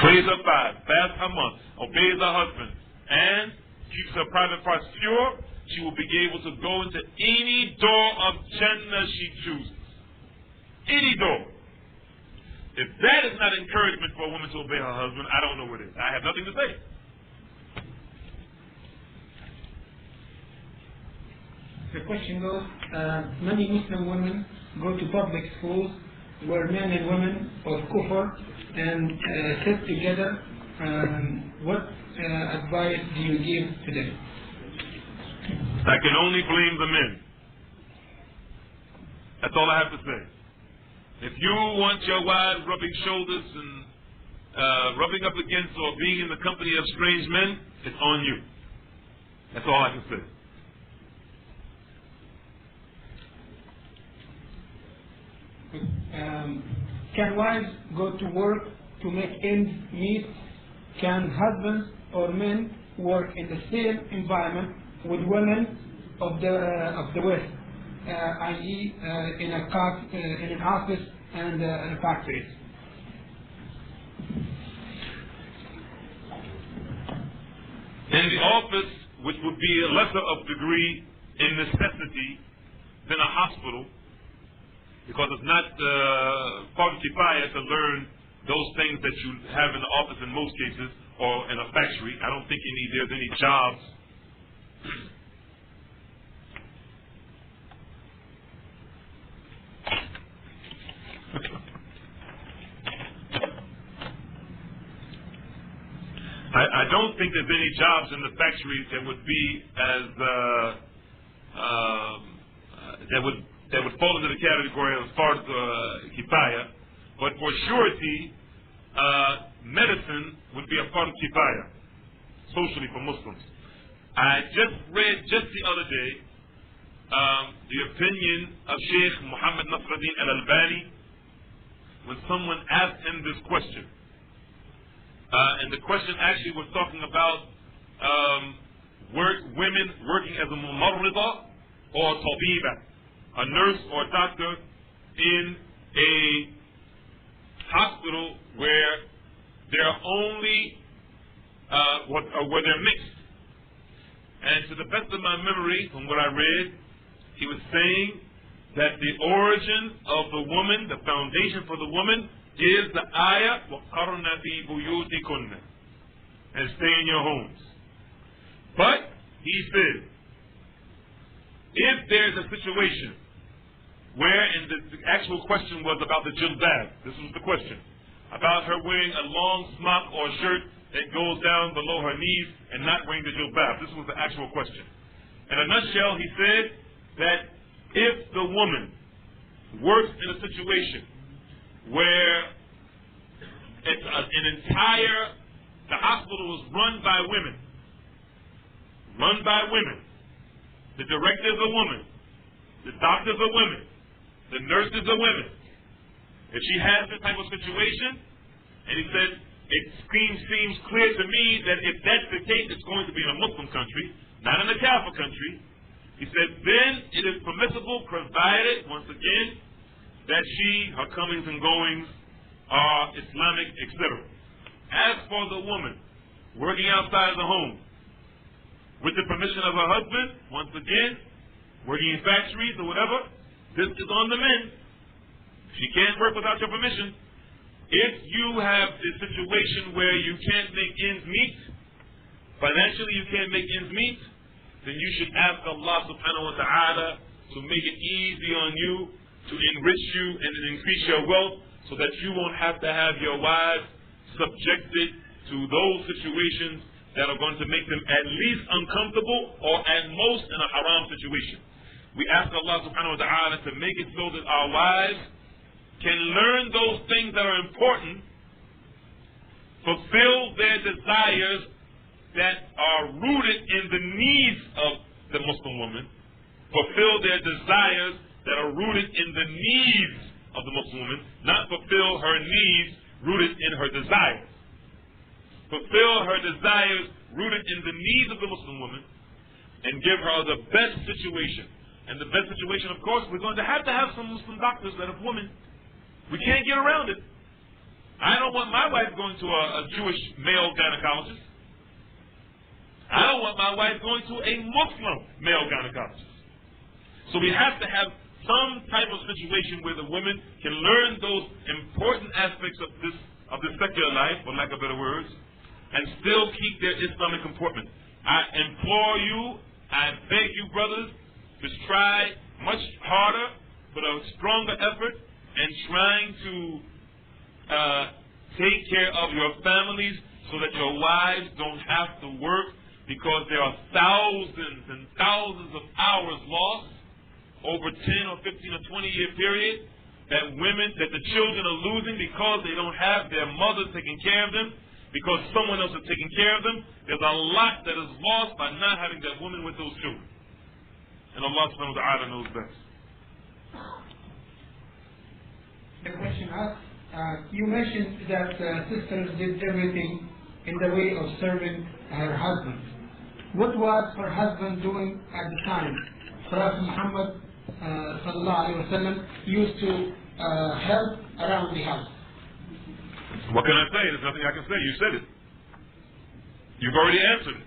Prays her 5, fasts her month, obeys her husband, and keeps her private parts pure, she will be able to go into any door of Jannah she chooses. Any door. If that is not encouragement for a woman to obey her husband, I don't know what is. I have nothing to say. The question goes, many Muslim women go to public schools where men and women of kufr and sit together. What advice do you give to them? I can only blame the men. That's all I have to say. If you want your wives rubbing shoulders and rubbing up against or being in the company of strange men, it's on you. That's all I can say. Can wives go to work to make ends meet? Can husbands or men work in the same environment with women of the West, i.e., in an office and a factory? In the office, which would be a lesser of degree in necessity than a hospital, because it's not part of kifaya to learn those things that you have in the office in most cases, or in a factory. I don't think there's any jobs. I don't think there's any jobs in the factory that would be as that would fall into the category as far as kifaya, but for surety, medicine would be a part of kifaya, socially for Muslims. I just read just the other day the opinion of Sheikh Muhammad Nasruddin al-Albani when someone asked him this question. And the question actually was talking about women working as a mumarrida or tabiba, a nurse or a doctor in a hospital where they're only where they're mixed. And to the best of my memory, from what I read, he was saying that the origin of the woman, the foundation for the woman, is the ayah وَقَرْنَ فِي بُيُوتِكُنَّ, and stay in your homes. But he said, if there's a situation where, and the actual question was about the jilbab, this was the question, about her wearing a long smock or shirt that goes down below her knees and not wearing the jilbab. This was the actual question. In a nutshell, he said that if the woman works in a situation where it's the hospital was run by women, the director is a woman, the doctors are women, the nurses are women. If she has this type of situation, and he said, it seems clear to me that if that's the case, it's going to be in a Muslim country, not in a Kafir country. He said, then it is permissible, provided, once again, that her comings and goings are Islamic, etc. As for the woman working outside of the home, with the permission of her husband, once again, working in factories or whatever, this is on the men. She can't work without your permission. If you have a situation where you can't make ends meet, financially you can't make ends meet, then you should ask Allah subhanahu wa ta'ala to make it easy on you, to enrich you and increase your wealth, so that you won't have to have your wives subjected to those situations that are going to make them at least uncomfortable, or at most in a haram situation. We ask Allah subhanahu wa ta'ala to make it so that our wives can learn those things that are important, fulfill their desires that are rooted in the needs of the Muslim woman, fulfill their desires that are rooted in the needs of the Muslim woman, not fulfill her needs rooted in her desires. Fulfill her desires rooted in the needs of the Muslim woman, and give her the best situation. And the best situation, of course, we're going to have some Muslim doctors that are women. We can't get around it. I don't want my wife going to a Jewish male gynecologist. I don't want my wife going to a Muslim male gynecologist. So we have to have some type of situation where the women can learn those important aspects of this secular life, for lack of better words, and still keep their Islamic comportment. I implore you, I beg you, brothers, to try much harder, put a stronger effort, and trying to take care of your families so that your wives don't have to work, because there are thousands and thousands of hours lost over 10 or 15 or 20-year period that the children are losing because they don't have their mothers taking care of them, because someone else is taking care of them. There's a lot that is lost by not having that woman with those children. And Allah subhanahu wa ta'ala knows best. The question asked, you mentioned that sisters did everything in the way of serving her husband. What was her husband doing at the time? Prophet Muhammad sallallahu alaihi wasallam used to help around the house. What can I say? There's nothing I can say. You said it. You've already answered it.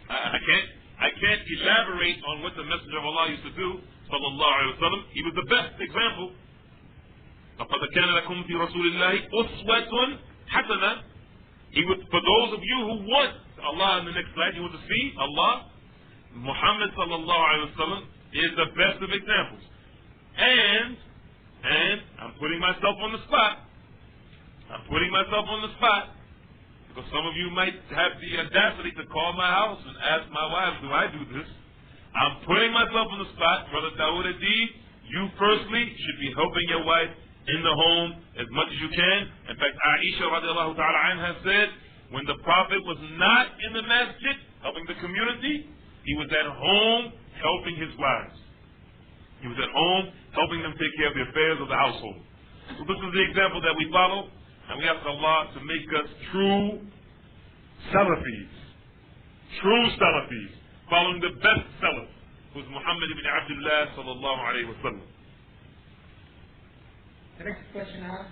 I can't elaborate on what the Messenger of Allah used to do, sallallahu alaihi wasallam. He was the best example. لَقَدْ كَانَ لَكُمْ فِي رَسُولِ اللَّهِ أُسْوَةٌ حَسَنَةٌ. For those of you who want Allah in the next slide, you want to see Allah, Muhammad sallallahu alaihi wasallam is the best of examples. And I'm putting myself on the spot. Because some of you might have the audacity to call my house and ask my wife, do I do this? I'm putting myself on the spot. Brother Dawud Adib, you firstly should be helping your wife in the home as much as you can. In fact, Aisha radiallahu ta'ala anha said, when the Prophet was not in the masjid helping the community, he was at home helping his wives. He was at home helping them take care of the affairs of the household. So this is the example that we follow, and we ask Allah to make us true Salafis, following the best Salaf, who's Muhammad ibn Abdullah sallallahu alayhi wa sallam. The next question asks,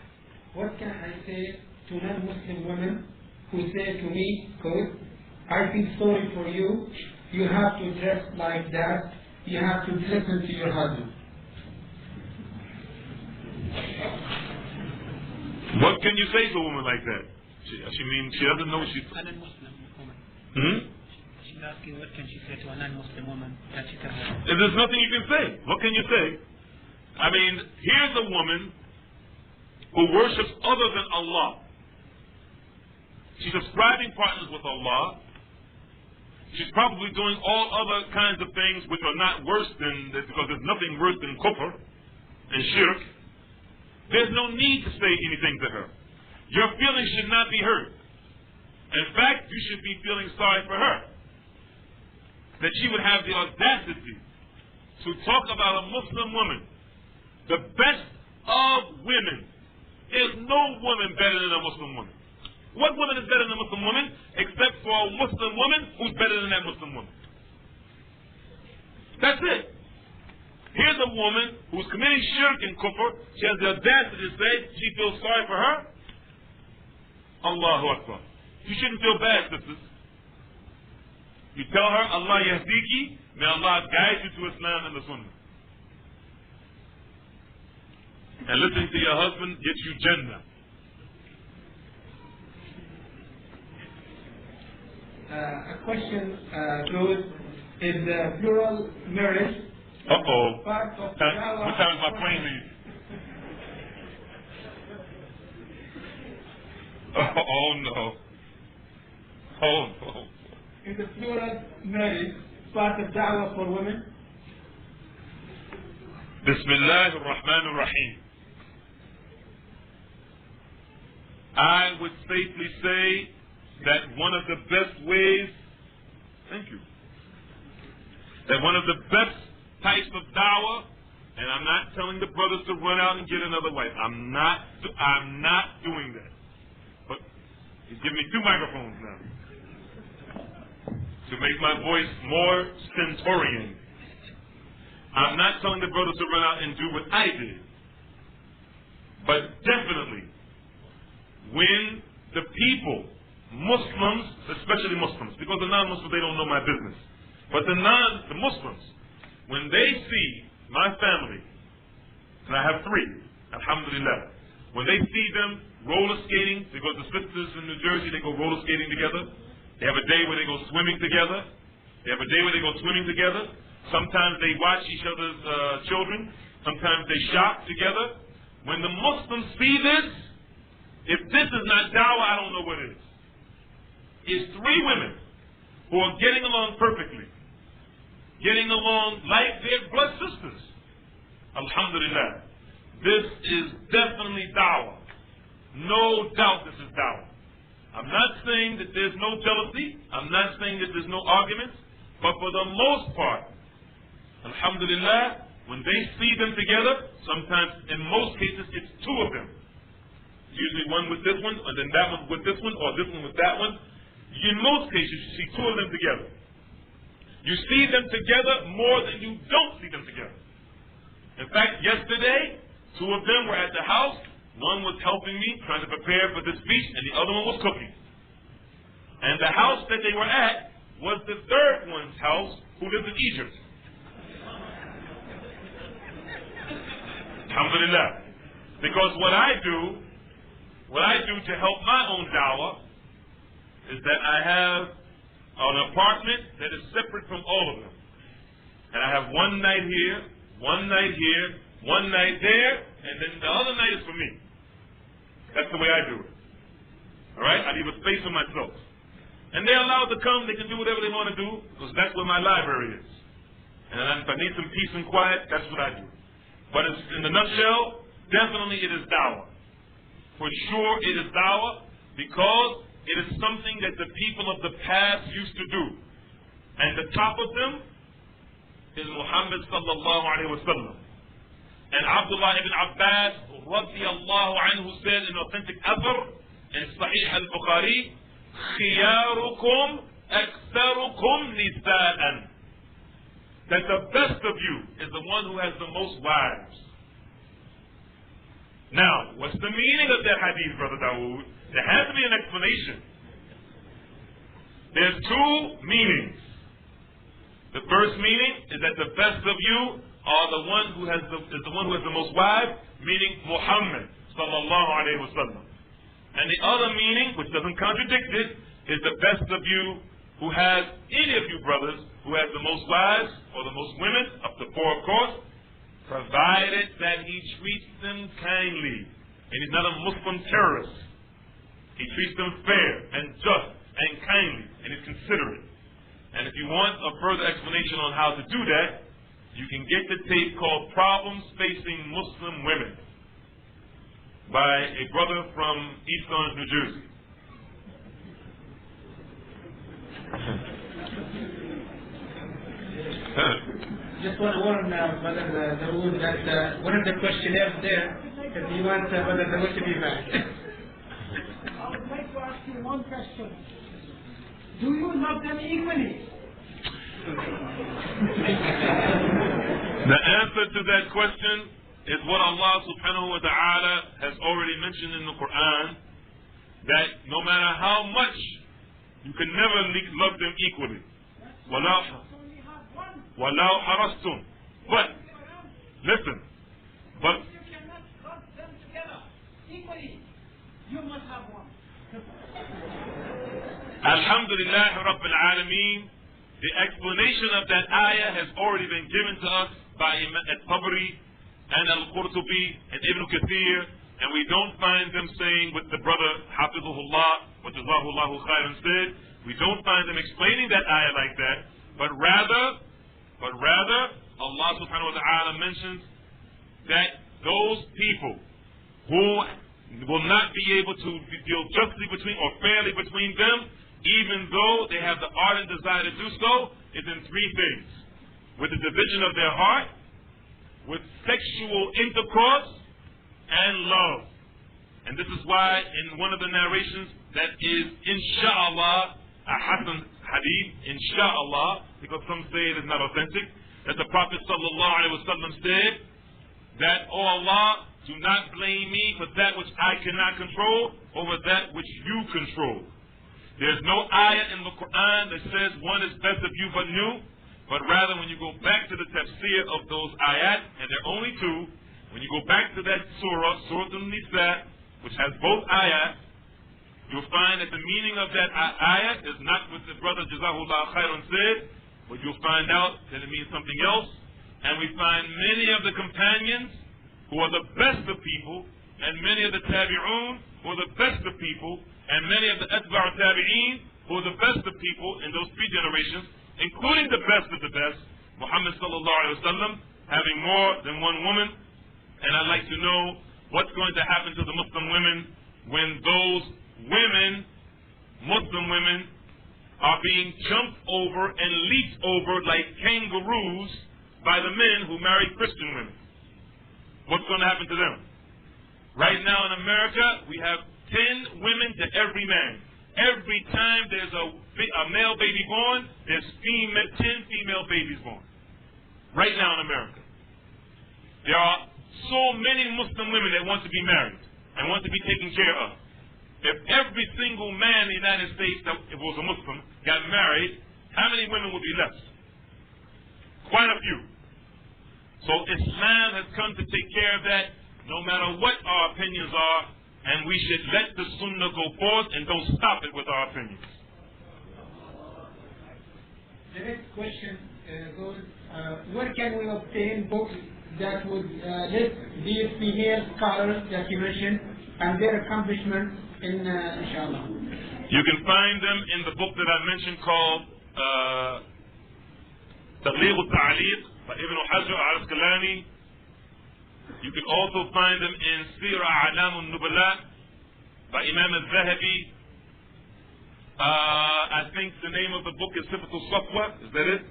what can I say to non-Muslim women who say to me, quote, I feel sorry for you, you have to dress like that, you have to listen to your husband. What can you say to a woman like that? She means she doesn't know she's... A non-Muslim woman. She's asking what can she say to a non-Muslim woman that she can help. There's nothing you can say. What can you say? I mean, here's a woman who worships other than Allah. She's ascribing partners with Allah. She's probably doing all other kinds of things which are not worse than this, because there's nothing worse than kufr and shirk. There's no need to say anything to her. Your feelings should not be hurt. In fact, you should be feeling sorry for her, that she would have the audacity to talk about a Muslim woman, the best of women. There's no woman better than a Muslim woman. What woman is better than a Muslim woman except for a Muslim woman who's better than that Muslim woman? That's it. Here's a woman who's committing shirk and kufr. She has the audacity to say she feels sorry for her. Allahu Akbar. You shouldn't feel bad, sisters. You tell her, Allah yahdiki, may Allah guide you to Islam and the Sunnah. And listening to your husband gets you Jannah. A question, Dawud, is plural marriage part of da'wah? What time is my plane leave? Oh no. Oh no. Is the plural marriage part of da'wah for women? Bismillah ar-Rahman ar-Rahim. I would safely say that one of the best ways, that one of the best types of da'wah, and I'm not telling the brothers to run out and get another wife. I'm not doing that. But he's giving me 2 microphones now to make my voice more stentorian. I'm not telling the brothers to run out and do what I did. But definitely, when the people, Muslims, especially Muslims, because the non-Muslims, they don't know my business. But the Muslims, when they see my family, and I have 3, alhamdulillah, when they see them roller skating, because the sisters in New Jersey, they go roller skating together. They have a day where they go swimming together. Sometimes they watch each other's children. Sometimes they shop together. When the Muslims see this, if this is not dawah, I don't know what is. It's 3 women who are getting along perfectly, getting along like their blood sisters. Alhamdulillah. This is definitely dawah. No doubt this is dawah. I'm not saying that there's no jealousy. I'm not saying that there's no arguments. But for the most part, alhamdulillah, when they see them together, sometimes, in most cases, it's 2 of them. Usually one with this one, and then that one with this one, or this one with that one. In most cases, you see 2 of them together. You see them together more than you don't see them together. In fact, yesterday, 2 of them were at the house. One was helping me, trying to prepare for this speech, and the other one was cooking. And the house that they were at was the 3rd one's house, who lived in Egypt. Alhamdulillah. Because what I do to help my own dawah is that I have an apartment that is separate from all of them. And I have one night here, one night here, one night there, and then the other night is for me. That's the way I do it. Alright? I leave a space for myself. And they're allowed to come, they can do whatever they want to do, because that's where my library is. And if I need some peace and quiet, that's what I do. But in the nutshell, definitely it is dawah. For sure it is dawah, because it is something that the people of the past used to do. And the top of them is Muhammad sallallahu alayhi wa sallam. And Abdullah ibn Abbas radiyallahu anhu said in authentic athar in Sahih al-Bukhari, خِيَارُكُمْ أَكْثَرُكُمْ نِسَاءً. That the best of you is the one who has the most wives. Now, what's the meaning of that hadith, Brother Dawud? There has to be an explanation. There's 2 meanings. The first meaning is that the best of you are the one who has the most wives, meaning Muhammad sallallahu alaihi wasallam. And the other meaning, which doesn't contradict it, is the best of you who has any of you brothers who has the most wives or the most women, up to 4 of course, provided that he treats them kindly and he's not a Muslim terrorist. He treats them fair and just and kindly and is considerate. And if you want a further explanation on how to do that, you can get the tape called Problems Facing Muslim Women by a brother from East Orange, New Jersey. Just want to warn Brother Dawud that one of the questionnaires there, if you want Brother Dawud to be back. I would like to ask you one question. Do you love them equally? The answer to that question is what Allah subhanahu wa ta'ala has already mentioned in the Qur'an, that no matter how much, you can never love them equally. وَلَوْ حَرَصْتُمْ. But, listen, but you cannot love them together equally. You must have one. Alhamdulillah Rabbil Alameen, the explanation of that ayah has already been given to us by Al-Tabari and Al-Qurtubi and Ibn Kathir, and we don't find them saying what the brother Hafizahullah, what Jazahullahu Khairan said. We don't find them explaining that ayah like that, but rather Allah subhanahu wa ta'ala mentions that those people who will not be able to deal justly between or fairly between them, even though they have the ardent desire to do so, is in 3 things: with the division of their heart, with sexual intercourse, and love. And this is why in one of the narrations that is insha'Allah a Hasan hadith, insha'Allah, because some say it is not authentic, that the Prophet sallallahu alaihi wasallam said that, "O Allah, do not blame me for that which I cannot control over that which you control." There's no ayah in the Qur'an that says one is best of you but new. but rather when you go back to the tafsir of those ayat, and there are only two, when you go back to that surah, Surah An-Nisa, which has both ayat, you'll find that the meaning of that ayat is not what the brother Jazahullah Khairan said, but you'll find out that it means something else. And we find many of the companions who are the best of people, and many of the tabi'un who are the best of people, and many of the atba' tabi'in who are the best of people in those three generations, including the best of the best, Muhammad sallallahu alaihi wasallam, having more than one woman. And I'd like to know what's going to happen to the Muslim women when those women, Muslim women, are being jumped over and leaped over like kangaroos by the men who marry Christian women. What's going to happen to them? Right now in America, we have 10 women to every man. Every time there's a male baby born, there's 10 female babies born. Right now in America. There are so many Muslim women that want to be married and want to be taken care of. If every single man in the United States that was a Muslim got married, how many women would be left? Quite a few. So Islam has come to take care of that, no matter what our opinions are, and we should let the Sunnah go forth and don't stop it with our opinions. The next question goes, where can we obtain books that would list these female scholars that you mentioned and their accomplishments in inshallah? You can find them in the book that I mentioned called Tabligh al-Ta'liq by Ibn Hajar al-Asqalani. You can also find them in Sirah A'lam al-Nubala by Imam al-Zahabi. I think the name of the book is Sifat al-Safwa, is that it?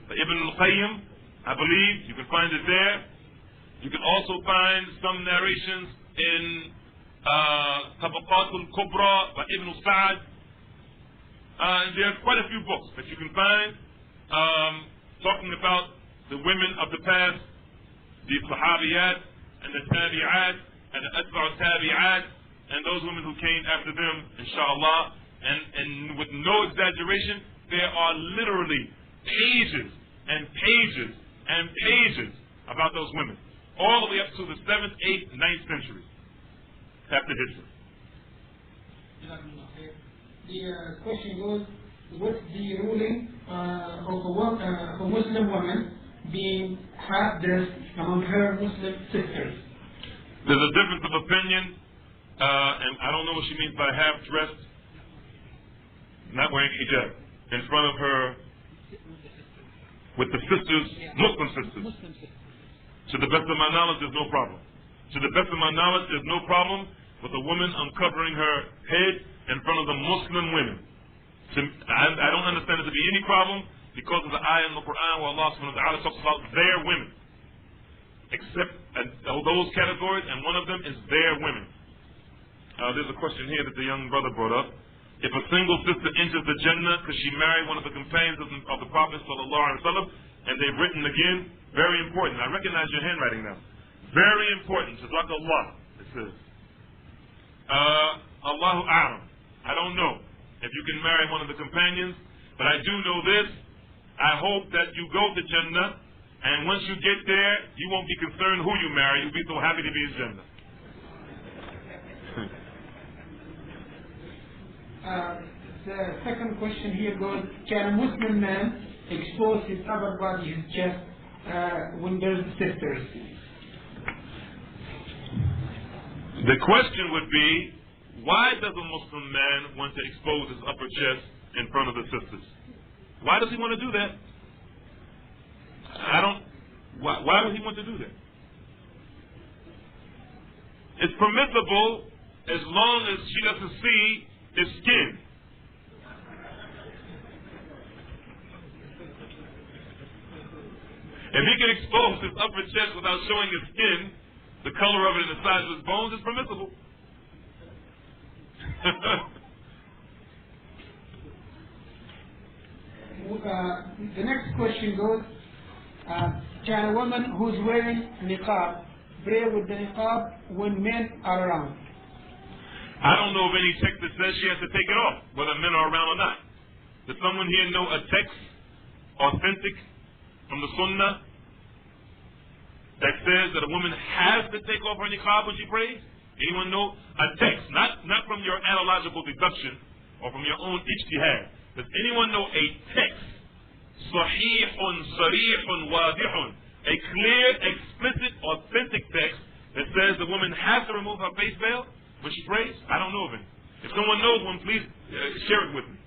By Ibn al-Qayyim, I believe. You can find it there. You can also find some narrations in Tabaqat al-Kubra by Ibn Sa'ad. There are quite a few books that you can find talking about the women of the past, the Sahabiyat and the Tabi'at and the Atba' Tabi'at and those women who came after them, inshallah. And with no exaggeration, there are literally pages and pages and pages about those women, all the way up to the 7th, 8th, 9th century after history. The question goes, what's the ruling of a Muslim woman being half-dressed among her Muslim sisters? There's a difference of opinion, and I don't know what she means by half-dressed, not wearing hijab, in front of her, with the sisters, Muslim sisters. To the best of my knowledge, there's no problem. To the best of my knowledge, there's no problem with a woman uncovering her head in front of the Muslim women. I don't understand it to be any problem because of the ayah in the Qur'an where Allah subhanahu wa ta'ala talks about their women. Except those categories, and one of them is their women. There's a question here that the young brother brought up. If a single sister enters the Jannah because she married one of the companions of the Prophet sallallahu alaihi wasallam, and they've written again, very important. I recognize your handwriting now. Very important. Jazakallah, it says. Allahu a'lam. I don't know if you can marry one of the companions, but I do know this. I hope that you go to Jannah, and once you get there, you won't be concerned who you marry. You'll be so happy to be in Jannah. The second question here goes, can a Muslim man expose his upper body, his chest, when there's sisters? The question would be, why does a Muslim man want to expose his upper chest in front of the sisters? Why does he want to do that? Why would he want to do that? It's permissible as long as she doesn't see his skin. If he can expose his upper chest without showing his skin, the color of it and the size of his bones, is permissible. The next question goes, can a woman who's wearing niqab pray with the niqab when men are around? I don't know of any text that says she has to take it off, whether men are around or not. Does someone here know a text, authentic from the Sunnah that says that a woman has to take off her niqab when she prays? Anyone know? A text, not from your analogical deduction or from your own ijtihad. Does anyone know a text? Sahihun, sarihun, wadihun. A clear, explicit, authentic text that says the woman has to remove her face veil when she prays? I don't know of any. If someone knows one, please share it with me.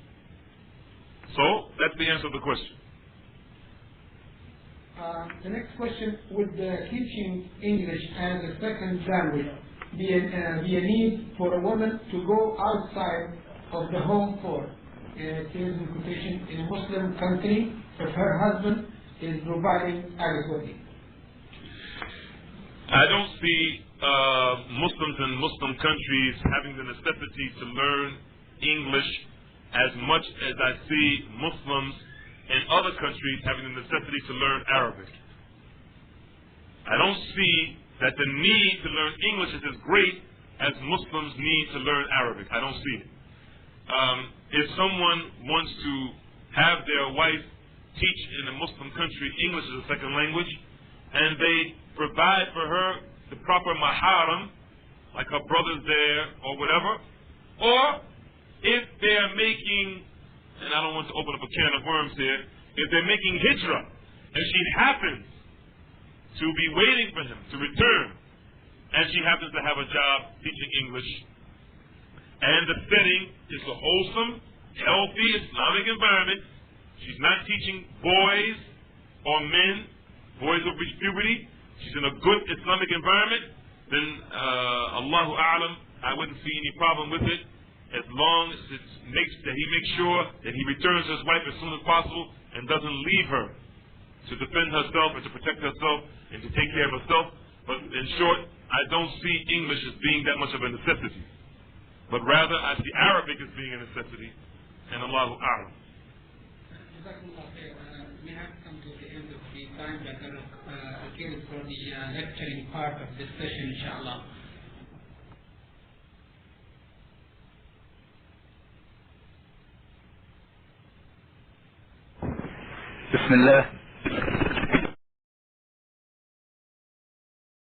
So, that's the answer to the question. The next question, would teaching English as a second language be a need for a woman to go outside of the home for, it is in quotation, in a Muslim country if her husband is providing adequately? I don't see Muslims in Muslim countries having the necessity to learn English as much as I see Muslims in other countries having the necessity to learn Arabic. I don't see that the need to learn English is as great as Muslims need to learn Arabic. I don't see it. If someone wants to have their wife teach in a Muslim country English as a second language, and they provide for her the proper maharam, like her brothers there or whatever, or if they're making, and I don't want to open up a can of worms here, if they're making hijrah, and she happens to be waiting for him to return, and she happens to have a job teaching English, and the setting is a wholesome, healthy Islamic environment, she's not teaching boys or men, boys who reach puberty, she's in a good Islamic environment, then Allahu A'lam, I wouldn't see any problem with it, as long as he makes sure that he returns his wife as soon as possible and doesn't leave her to defend herself and to protect herself and to take care of herself. But in short, I don't see English as being that much of a necessity, but rather I see Arabic as being a necessity, and Allahu A'lam. We have come to the end of the time that allocated for the lecturing part of this session, inshallah. بسم الله